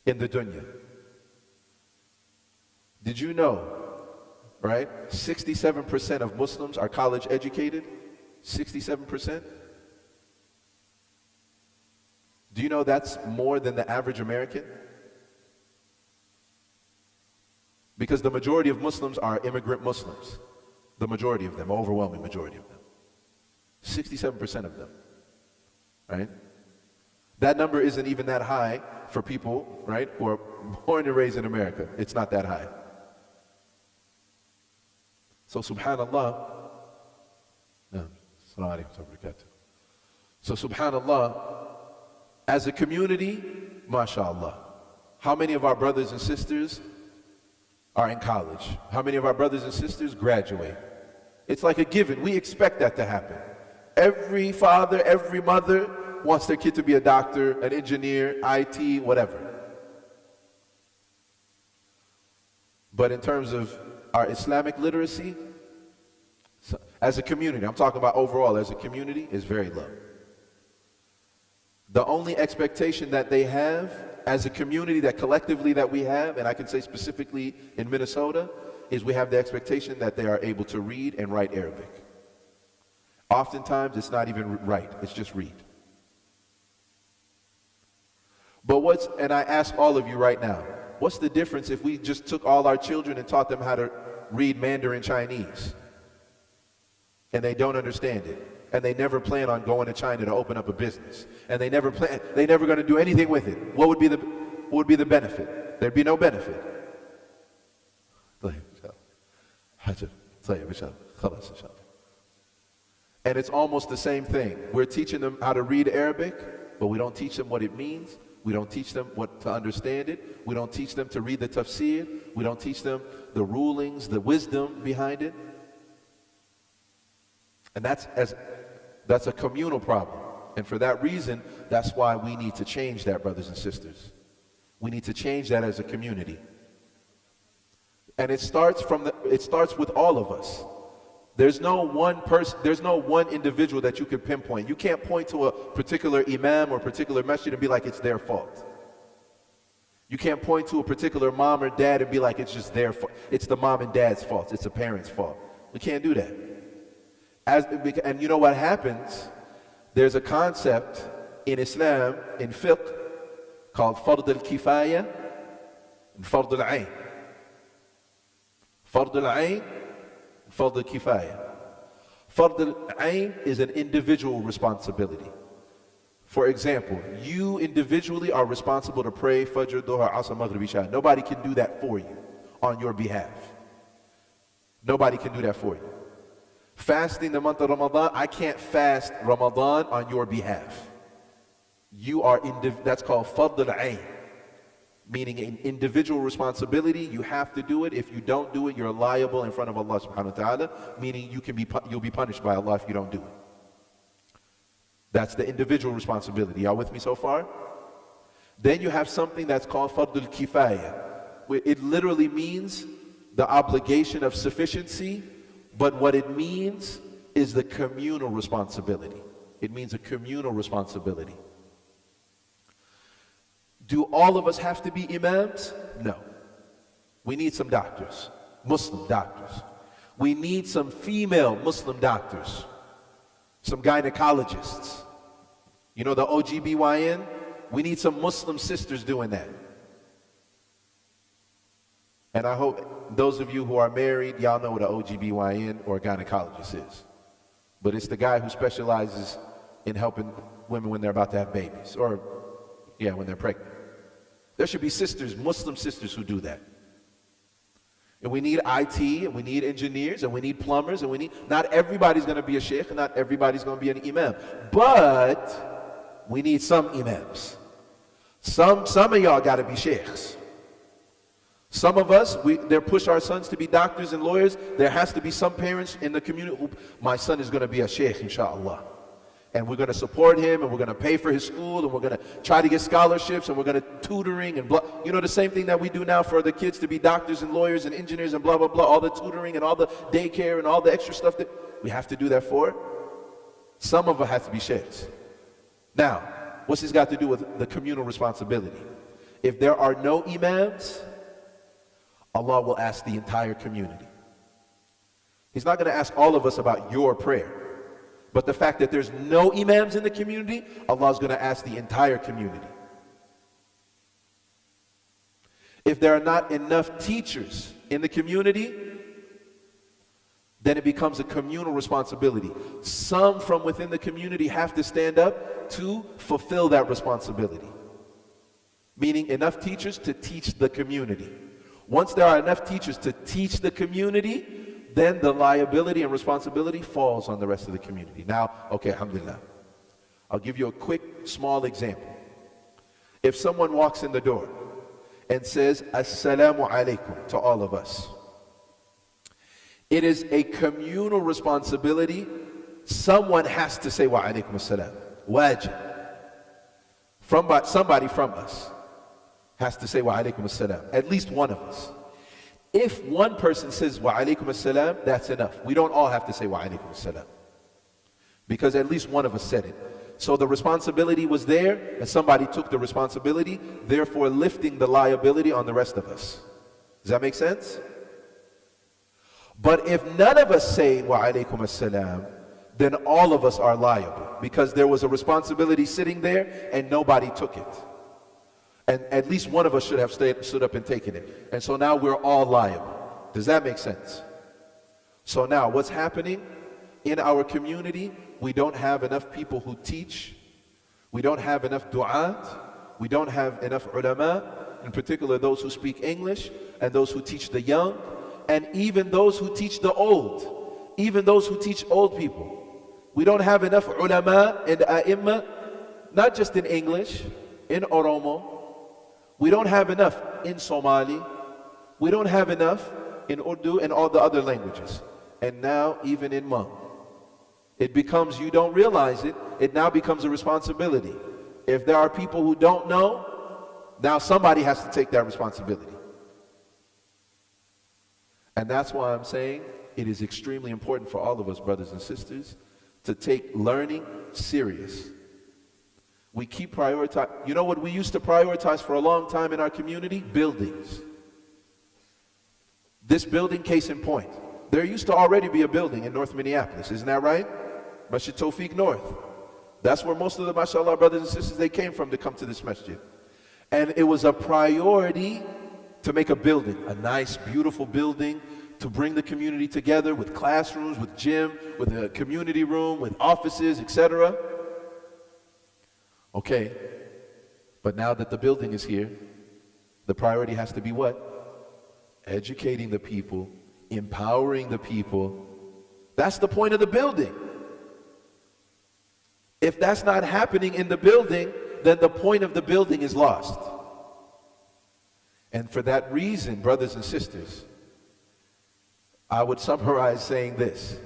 in the dunya. Did you know, right, 67% of Muslims are college educated? 67%? Do you know that's more than the average American? Because the majority of Muslims are immigrant Muslims. The majority of them, overwhelming majority of them. 67% of them, right? That number isn't even that high for people, right, who are born and raised in America. It's not that high. So subhanallah, so subhanallah, as a community, mashallah, how many of our brothers and sisters are in college? How many of our brothers and sisters graduate? It's like a given. We expect that to happen. Every father, every mother wants their kid to be a doctor, an engineer, IT, whatever. But in terms of our Islamic literacy, as a community, I'm talking about overall, as a community, is very low. The only expectation that they have as a community, that collectively that we have, and I can say specifically in Minnesota, is we have the expectation that they are able to read and write Arabic. Oftentimes, it's not even write, it's just read. But and I ask all of you right now, what's the difference if we just took all our children and taught them how to read Mandarin Chinese, and they don't understand it, and they never plan on going to China to open up a business, and they never going to do anything with it? What would be the benefit? There'd be no benefit. And it's almost the same thing. We're teaching them how to read Arabic, but we don't teach them what it means. We don't teach them what to understand it. We don't teach them to read the tafsir. We don't teach them the rulings, the wisdom behind it. And that's a communal problem. And for that reason, that's why we need to change that, brothers and sisters. We need to change that as a community. And it starts with all of us. There's no one person, there's no one individual that you can pinpoint. You can't point to a particular imam or a particular masjid and be like it's their fault. You can't point to a particular mom or dad and be like it's just their fault. It's the mom and dad's fault. It's the parents' fault. We can't do that. And you know what happens? There's a concept in Islam, in fiqh, called fard al-kifaya and fard al-ayn. Fard al-ayn and fard al-kifaya. Fard al-ayn is an individual responsibility. For example, you individually are responsible to pray Fajr, Dhuhr, Asr, Maghrib, Isha. Nobody can do that for you on your behalf. Nobody can do that for you. Fasting the month of Ramadan, I can't fast Ramadan on your behalf. You are that's called Fard al-Ayn, meaning an individual responsibility. You have to do it. If you don't do it, you're liable in front of Allah subhanahu wa ta'ala, meaning you'll be punished by Allah if you don't do it. That's the individual responsibility. Y'all with me so far? Then you have something that's called Fard al-Kifaya. It literally means the obligation of sufficiency, but what it means is the communal responsibility. It means a communal responsibility. Do all of us have to be imams? No. We need some doctors, Muslim doctors. We need some female Muslim doctors, some gynecologists. You know the OGBYN? We need some Muslim sisters doing that. And I hope those of you who are married, y'all know what an OGBYN or a gynecologist is. But it's the guy who specializes in helping women when they're about to have babies, or when they're pregnant. There should be sisters, Muslim sisters, who do that. And we need IT, and we need engineers, and we need plumbers, and not everybody's going to be a sheikh, and not everybody's going to be an imam. But we need some imams. Some of y'all got to be sheikhs. Some of us, they push our sons to be doctors and lawyers. There has to be some parents in the community who, my son is going to be a sheikh, inshallah. And we're going to support him, and we're going to pay for his school, and we're going to try to get scholarships, and we're going to tutoring and blah. You know, the same thing that we do now for the kids to be doctors and lawyers and engineers and blah, blah, blah, all the tutoring and all the daycare and all the extra stuff that we have to do that for. Some of us have to be sheikhs. Now, what's this got to do with the communal responsibility? If there are no imams, Allah will ask the entire community. He's not going to ask all of us about your prayer. But the fact that there's no imams in the community, Allah is going to ask the entire community. If there are not enough teachers in the community, then it becomes a communal responsibility. Some from within the community have to stand up to fulfill that responsibility. Meaning enough teachers to teach the community. Once there are enough teachers to teach the community, then the liability and responsibility falls on the rest of the community. Now, okay, alhamdulillah. I'll give you a quick, small example. If someone walks in the door and says, Assalamu alaikum to all of us, it is a communal responsibility. Someone has to say, Wa alaikum assalam. Wajib. Somebody from us has to say, Wa alaikum assalam. At least one of us. If one person says, Wa alaikum assalam, that's enough. We don't all have to say, Wa alaikum assalam. Because at least one of us said it. So the responsibility was there, and somebody took the responsibility, therefore lifting the liability on the rest of us. Does that make sense? But if none of us say, Wa alaikum assalam, then all of us are liable. Because there was a responsibility sitting there, and nobody took it. And at least one of us should have stood up and taken it. And so now we're all liable. Does that make sense? So now what's happening in our community? We don't have enough people who teach. We don't have enough du'at. We don't have enough ulama, in particular those who speak English and those who teach the young, and even those who teach the old, even those who teach old people. We don't have enough ulama and a'imma, not just in English, in Oromo. We don't have enough in Somali. We don't have enough in Urdu and all the other languages. And now even in Hmong. It becomes, you don't realize it, it now becomes a responsibility. If there are people who don't know, now somebody has to take that responsibility. And that's why I'm saying it is extremely important for all of us, brothers and sisters, to take learning serious. We keep prioritizing. You know what we used to prioritize for a long time in our community? Buildings. This building, case in point. There used to already be a building in North Minneapolis, isn't that right? Masjid Tawfiq North. That's where most of the, mashallah, brothers and sisters, they came from to come to this masjid. And it was a priority to make a building, a nice, beautiful building, to bring the community together with classrooms, with gym, with a community room, with offices, etc. Okay, but now that the building is here, the priority has to be what? Educating the people, empowering the people. That's the point of the building. If that's not happening in the building, then the point of the building is lost. And for that reason, brothers and sisters, I would summarize saying this.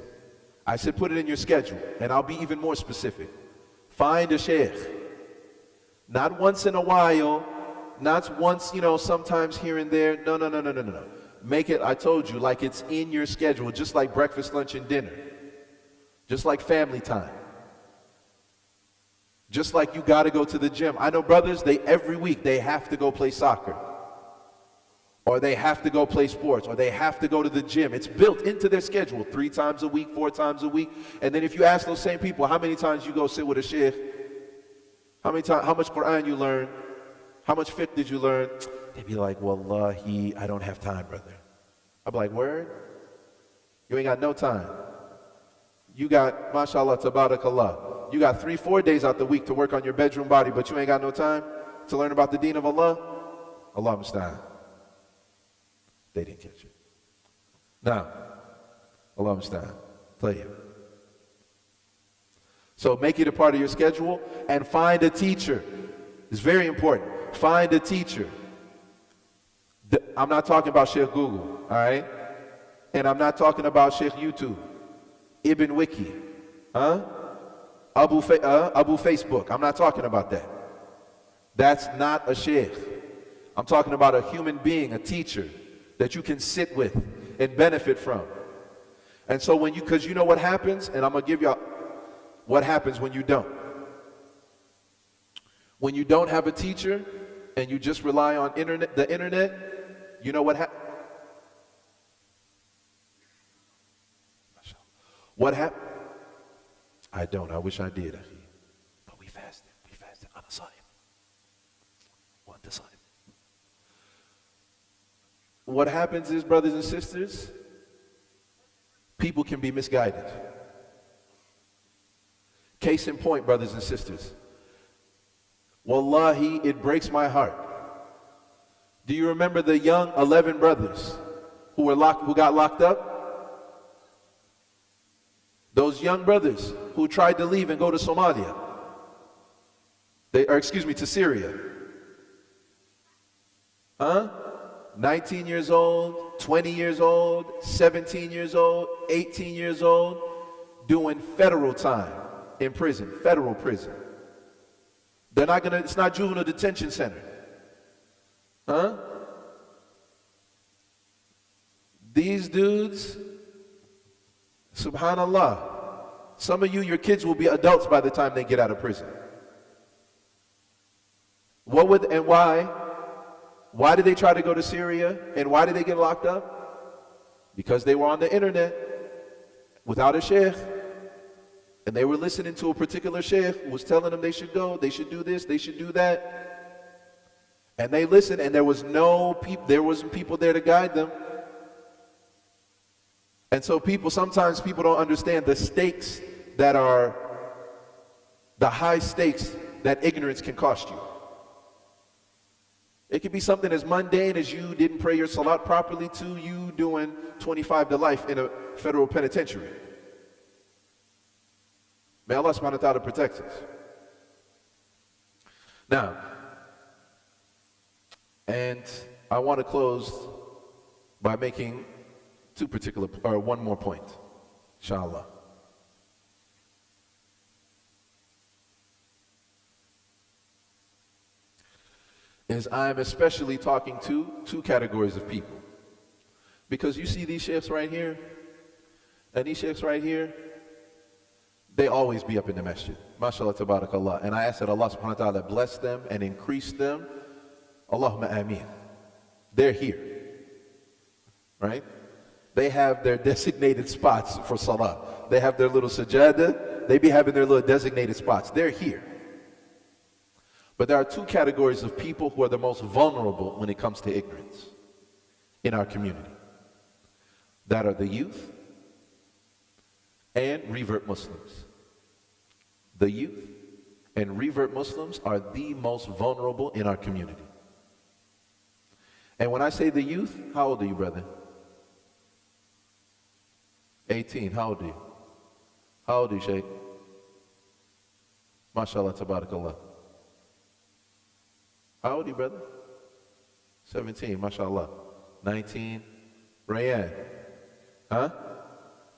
I said put it in your schedule, and I'll be even more specific. Find a sheikh. Not once in a while, not once, sometimes here and there. No. Make it, I told you, like it's in your schedule, just like breakfast, lunch, and dinner. Just like family time. Just like you got to go to the gym. I know brothers, every week they have to go play soccer. Or they have to go play sports. Or they have to go to the gym. It's built into their schedule 3 times a week, 4 times a week. And then if you ask those same people, how many times you go sit with a sheikh? How much Quran you learn? How much fiqh did you learn? They'd be like, Wallahi, I don't have time, brother. I'd be like, word? You ain't got no time. You got, mashallah, tabarakallah. You got 3-4 days out the week to work on your bedroom body, but you ain't got no time to learn about the deen of Allah? Allah musta'an. They didn't catch it. Now, Allah musta'an. Play it. So make it a part of your schedule and find a teacher. It's very important. Find a teacher. I'm not talking about Sheikh Google, all right? And I'm not talking about Sheikh YouTube, Ibn Wiki, Abu Facebook. I'm not talking about that. That's not a sheikh. I'm talking about a human being, a teacher that you can sit with and benefit from. And so because you know what happens, and I'm going to give you what happens when you don't. When you don't have a teacher and you just rely on the internet, you know what happens? What happened? I don't. I wish I did. But we fasted. We fasted. I'm a Saim. What the Saim? What happens is, brothers and sisters, people can be misguided. Case in point, brothers and sisters. Wallahi, it breaks my heart. Do you remember the young 11 brothers who got locked up? Those young brothers who tried to leave and go to Somalia. To Syria. 19 years old, 20 years old, 17 years old, 18 years old, doing federal time in prison, federal prison. It's not juvenile detention center. These dudes, subhanallah, some of you, your kids will be adults by the time they get out of prison. Why? Why did they try to go to Syria? And why did they get locked up? Because they were on the internet without a sheikh. And they were listening to a particular sheikh who was telling them they should go, they should do this, they should do that. And they listened, and there wasn't people there to guide them. And so sometimes people don't understand the stakes that are the high stakes that ignorance can cost you. It could be something as mundane as you didn't pray your salat properly to you doing 25 to life in a federal penitentiary. May Allah subhanahu wa ta'ala protect us. Now, and I want to close by making one more point, inshallah. I'm especially talking to two categories of people. Because you see these sheikhs right here, and these sheikhs right here, they always be up in the masjid. MashaAllah, tabarakallah. And I ask that Allah subhanahu wa ta'ala bless them and increase them. Allahumma ameen. They're here. Right? They have their designated spots for salah. They have their little sajada. They be having their little designated spots. They're here. But there are two categories of people who are the most vulnerable when it comes to ignorance in our community. That are the youth and revert Muslims. The youth and revert Muslims are the most vulnerable in our community. And when I say the youth, how old are you, brother? 18. How old are you? How old are you, Sheikh? MashaAllah, tabarakallah. How old are you, brother? 17, MashaAllah. 19. Rayan.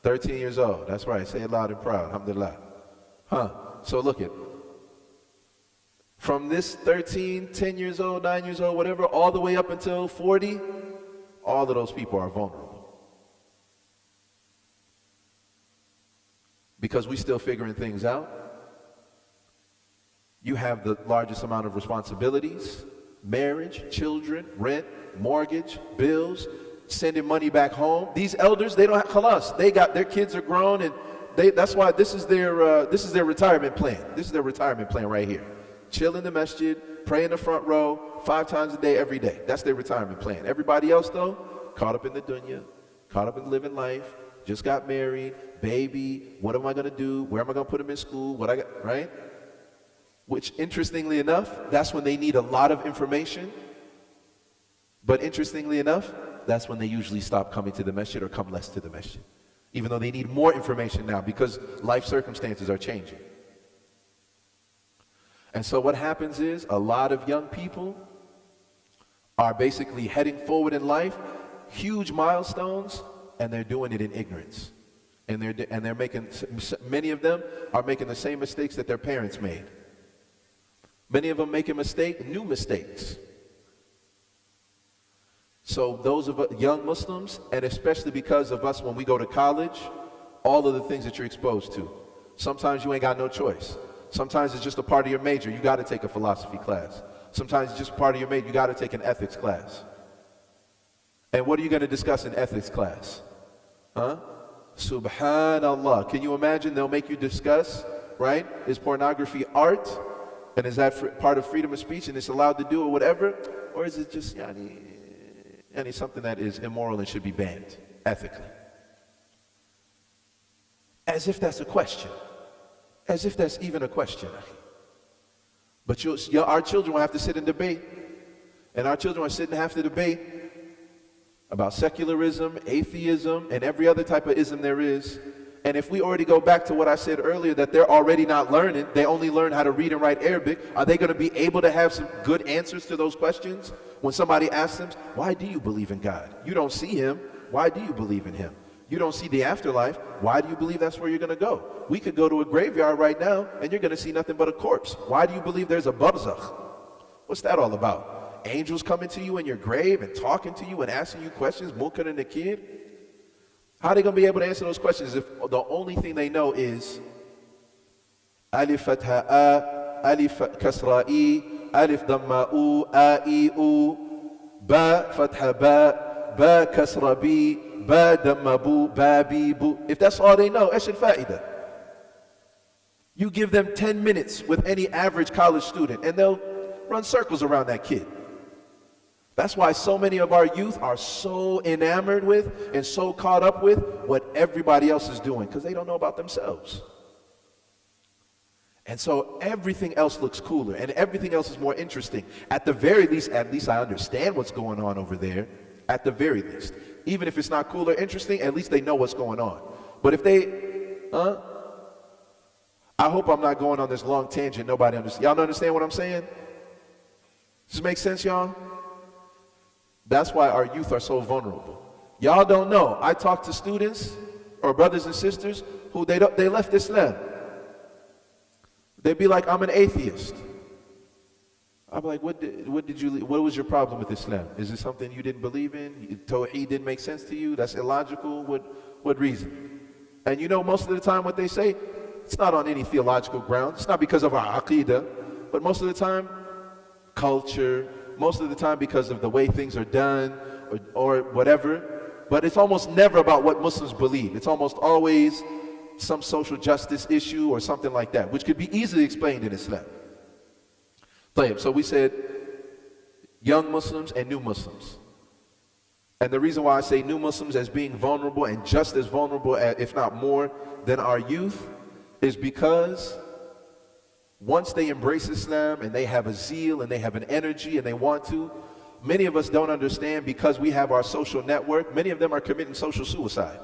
13 years old. That's right. Say it loud and proud. Alhamdulillah. So look it. From this 13, 10 years old, 9 years old, whatever, all the way up until 40, all of those people are vulnerable. Because we're still figuring things out. You have the largest amount of responsibilities, marriage, children, rent, mortgage, bills, sending money back home. These elders, they don't have khalas. Their kids are grown, and that's why this is their retirement plan. This is their retirement plan right here. Chill in the masjid, pray in the front row, 5 times a day, every day. That's their retirement plan. Everybody else, though, caught up in the dunya, caught up in living life, just got married, baby, what am I going to do? Where am I going to put him in school? Right? Which, interestingly enough, that's when they need a lot of information. But interestingly enough, that's when they usually stop coming to the masjid or come less to the masjid. Even though they need more information now because life circumstances are changing. And so what happens is a lot of young people are basically heading forward in life, huge milestones, and they're doing it in ignorance. And they're making, many of them are making the same mistakes that their parents made. Many of them making new mistakes. So those of us, young Muslims, and especially because of us when we go to college, all of the things that you're exposed to. Sometimes you ain't got no choice. Sometimes it's just a part of your major. You got to take a philosophy class. Sometimes it's just part of your major. You got to take an ethics class. And what are you going to discuss in ethics class? Huh? Subhanallah. Can you imagine they'll make you discuss, right? Is pornography art? And is that part of freedom of speech and it's allowed to do or whatever? Or is it just something that is immoral and should be banned ethically? As if that's a question. As if that's even a question. But our children will have to sit and debate. And our children will sit and have to debate about secularism, atheism, and every other type of ism there is. And if we already go back to what I said earlier, that they're already not learning, they only learn how to read and write Arabic, are they going to be able to have some good answers to those questions? When somebody asks them, why do you believe in God? You don't see him. Why do you believe in him? You don't see the afterlife. Why do you believe that's where you're going to go? We could go to a graveyard right now and you're going to see nothing but a corpse. Why do you believe there's a barzakh? What's that all about? Angels coming to you in your grave and talking to you and asking you questions, Munkar and Nakir? How are they going to be able to answer those questions if the only thing they know is Alif Fatha A, Alif Kasra E, Alif Dhamma U, A, I, U, Ba Fatha Ba, Ba Kasra B, Ba Dhamma Bu, Ba Bi Bu. If that's all they know, Esh al-Fa'ida. You give them 10 minutes with any average college student and they'll run circles around that kid. That's why so many of our youth are so enamored with and so caught up with what everybody else is doing because they don't know about themselves. And so everything else looks cooler and everything else is more interesting. At the very least, I understand what's going on over there. At the very least. Even if it's not cool or interesting, at least they know what's going on. But if I hope I'm not going on this long tangent nobody understands. Y'all understand what I'm saying? Does this make sense, y'all? That's why our youth are so vulnerable. Y'all don't know. I talk to students or brothers and sisters who they left Islam. They'd be like, I'm an atheist. I'm like, what was your problem with Islam? Is it something you didn't believe in? Tawheed didn't make sense to you? That's illogical? What reason? And you know most of the time what they say, it's not on any theological ground. It's not because of our aqidah, but most of the time, culture, most of the time because of the way things are done or whatever. But it's almost never about what Muslims believe. It's almost always some social justice issue or something like that, which could be easily explained in Islam. So we said young Muslims and new Muslims. And the reason why I say new Muslims as being vulnerable and just as vulnerable, if not more, than our youth is because once they embrace Islam and they have a zeal and they have an energy and they want to, many of us don't understand because we have our social network, many of them are committing social suicide.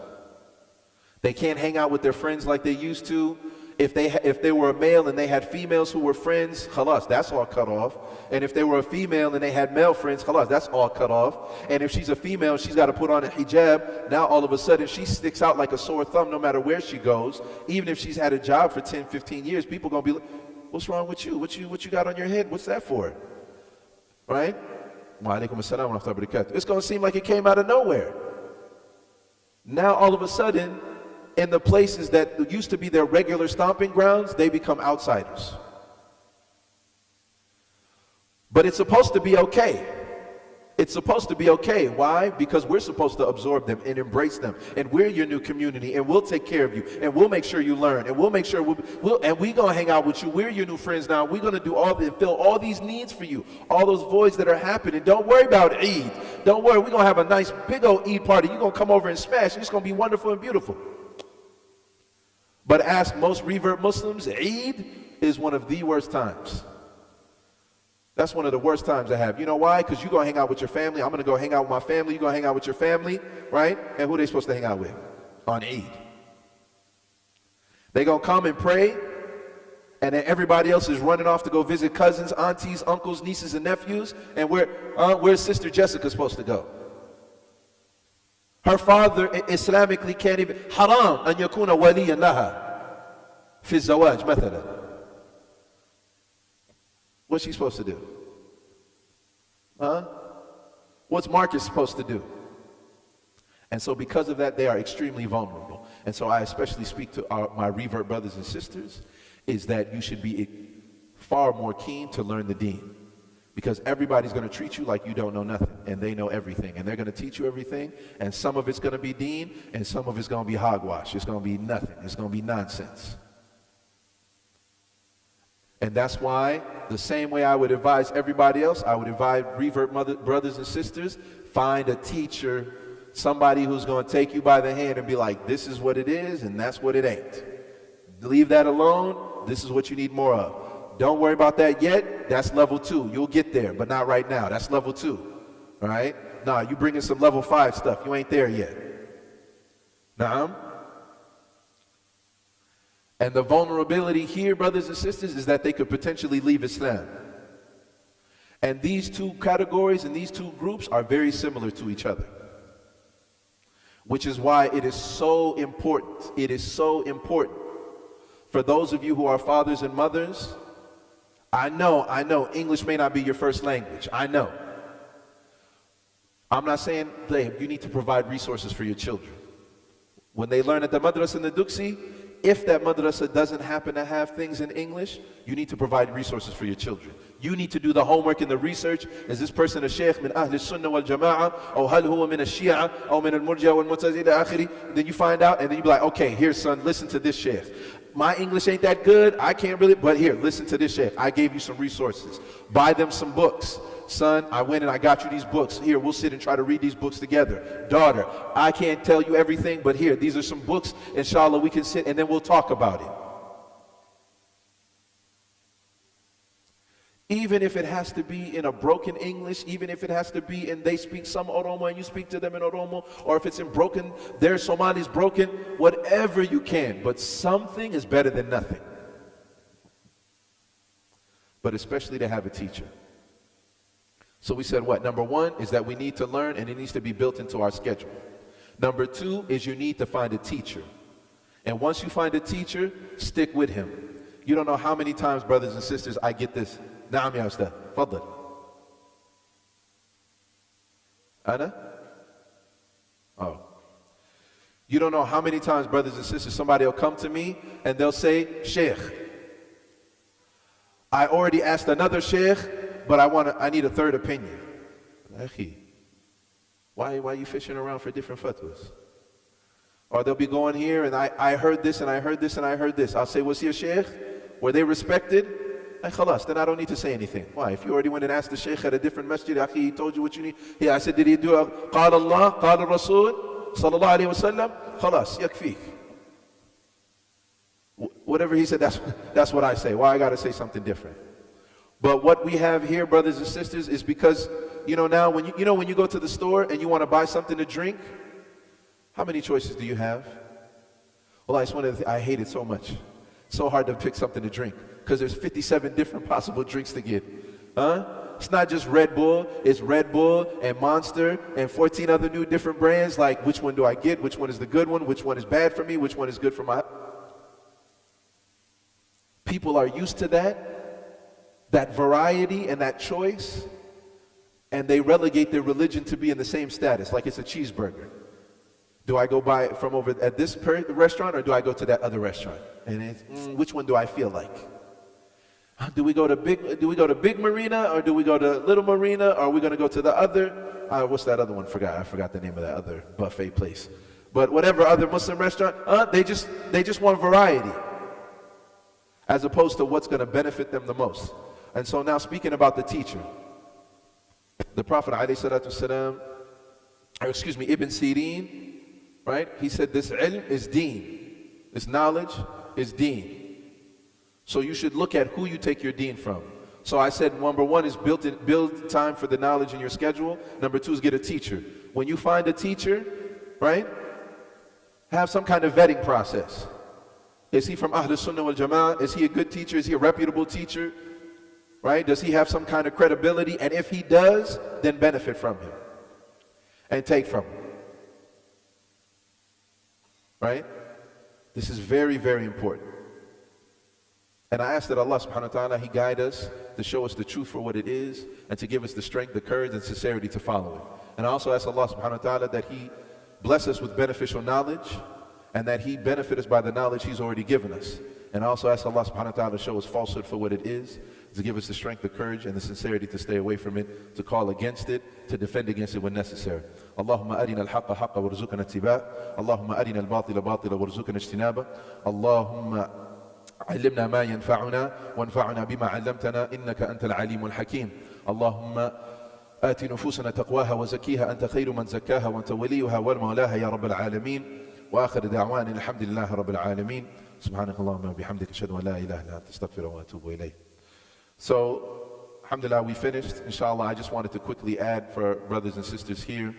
They can't hang out with their friends like they used to. If they were a male and they had females who were friends, khalas, that's all cut off. And if they were a female and they had male friends, khalas, that's all cut off. And if she's a female, she's got to put on a hijab. Now all of a sudden she sticks out like a sore thumb no matter where she goes. Even if she's had a job for 10, 15 years, people going to be like, what's wrong with you? What you got on your head? What's that for? Right? Wa alaikum assalam wa rahmatullahi wa barakatuh. It's going to seem like it came out of nowhere. Now all of a sudden, in the places that used to be their regular stomping grounds, they become outsiders. But it's supposed to be okay. It's supposed to be okay. Why? Because we're supposed to absorb them and embrace them. And we're your new community, and we'll take care of you, and we'll make sure you learn, and we'll make sure we're going to hang out with you. We're your new friends now. We're going to do fill all these needs for you, all those voids that are happening. Don't worry about Eid. Don't worry. We're going to have a nice big old Eid party. You're going to come over and smash, and it's going to be wonderful and beautiful. But ask most revert Muslims, Eid is one of the worst times. That's one of the worst times I have. You know why? Because you're going to hang out with your family. I'm going to go hang out with my family. You're going to hang out with your family, right? And who are they supposed to hang out with? On Eid. They're going to come and pray, And then everybody else is running off to go visit cousins, aunties, uncles, nieces, and nephews. And where's Sister Jessica supposed to go? Her father Islamically can't even, haram an yakuna waliyan laha fi zawaj mathalan. What's she supposed to do? What's Marcus supposed to do? And so because of that, they are extremely vulnerable. And so I especially speak to my revert brothers and sisters, is that you should be far more keen to learn the deen. Because everybody's going to treat you like you don't know nothing, and they know everything. And they're going to teach you everything, and some of it's going to be deen, and some of it's going to be hogwash. It's going to be nothing. It's going to be nonsense. And that's why, the same way I would advise everybody else, I would advise revert brothers and sisters, find a teacher, somebody who's going to take you by the hand and be like, this is what it is, and that's what it ain't. Leave that alone. This is what you need more of. Don't worry about that yet. That's level 2. You'll get there, but not right now. That's level 2. All right? Nah, you bringing some level 5 stuff. You ain't there yet. Naam. And the vulnerability here, brothers and sisters, is that they could potentially leave Islam. And these two categories and these two groups are very similar to each other. Which is why it is so important. It is so important for those of you who are fathers and mothers. I know, English may not be your first language. I know. I'm not saying, babe, you need to provide resources for your children. When they learn at the madrasa and the duksi, if that madrasa doesn't happen to have things in English, you need to provide resources for your children. You need to do the homework and the research. Is this person a sheikh min ahli sunnah wal jama'ah, or hal huwa min al-shi'a, or min al-murja wal mu'tazila akhiri? Then you find out, and then you be like, okay, here son, listen to this sheikh. My English ain't that good, I can't really, but here, listen to this sheikh. I gave you some resources. Buy them some books. Son, I went and I got you these books. Here, we'll sit and try to read these books together. Daughter, I can't tell you everything, but here, these are some books. Inshallah, we can sit and then we'll talk about it. Even if it has to be in a broken English, even if it has to be and they speak some Oromo and you speak to them in Oromo, or if it's in broken, their Somali's broken, whatever you can. But something is better than nothing. But especially to have a teacher. So we said what? Number 1 is that we need to learn, and it needs to be built into our schedule. Number 2 is you need to find a teacher. And once you find a teacher, stick with him. You don't know how many times, brothers and sisters, I get this. Naam ya ustad, faddal. Ana? Oh. You don't know how many times, brothers and sisters, somebody will come to me and they'll say, Sheikh, I already asked another sheikh, but I need a third opinion. Why are you fishing around for different fatwas? Or they'll be going here and I heard this and I heard this and I heard this. I'll say, was he a sheikh? Were they respected? And khalas, then I don't need to say anything. Why? If you already went and asked the sheikh at a different masjid, he told you what you need. Yeah, I said, did he do a qala Allah, qala Rasul, sallallahu alayhi wa sallam? Khalas, yakfi. Whatever he said, that's what I say. Why I got to say something different? But what we have here, brothers and sisters, is because, now when you go to the store and you want to buy something to drink, how many choices do you have? Well, it's one of the I hate it so much. It's so hard to pick something to drink because there's 57 different possible drinks to get. It's not just Red Bull, it's Red Bull and Monster and 14 other new different brands. Like, which one do I get? Which one is the good one? Which one is bad for me? Which one is good for my... People are used to that variety and that choice, and they relegate their religion to be in the same status, like it's a cheeseburger. Do I go buy it from over at this restaurant, or do I go to that other restaurant? And it's, which one do I feel like? Do we go to Big Marina, or do we go to Little Marina, or are we going to go to the other? What's that other one? I forgot the name of that other buffet place. But whatever other Muslim restaurant, they just want variety, as opposed to what's going to benefit them the most. And so now, speaking about the teacher, the Prophet ﷺ, Ibn Sirin, right? He said this ilm is deen. This knowledge is deen. So you should look at who you take your deen from. So I said, number 1 is build time for the knowledge in your schedule. Number 2 is get a teacher. When you find a teacher, right, have some kind of vetting process. Is he from Ahlul Sunnah wal Jama'ah? Is he a good teacher? Is he a reputable teacher? Right? Does he have some kind of credibility? And if he does, then benefit from him and take from him. Right? This is very, very important. And I ask that Allah subhanahu wa ta'ala, He guide us to show us the truth for what it is and to give us the strength, the courage, and sincerity to follow it. And I also ask Allah subhanahu wa ta'ala that He bless us with beneficial knowledge and that He benefit us by the knowledge He's already given us. And I also ask Allah subhanahu wa ta'ala to show us falsehood for what it is, to give us the strength, the courage, and the sincerity to stay away from it, to call against it, to defend against it when necessary. Allahumma arina al-haqqa haqqa warzuqna ittiba'ah. Allahumma arina al-batila batila warzuqna ijtinabah. Allahumma علمنا ما ينفعنا وانفعنا بما علمتنا إنك أنت العليم الحكيم. اللهم آت نفوسنا تقواها وزكيها أنت خير من زكاها وأنت وليها ومولاها يا رب العالمين. وآخر دعوانا الحمد لله رب العالمين. سبحانك اللهم وبحمدك أشهد أن لا إله إلا أنت أستغفرك وأتوب إليك. So, alhamdulillah, we finished. Inshallah, I just wanted to quickly add for brothers and sisters here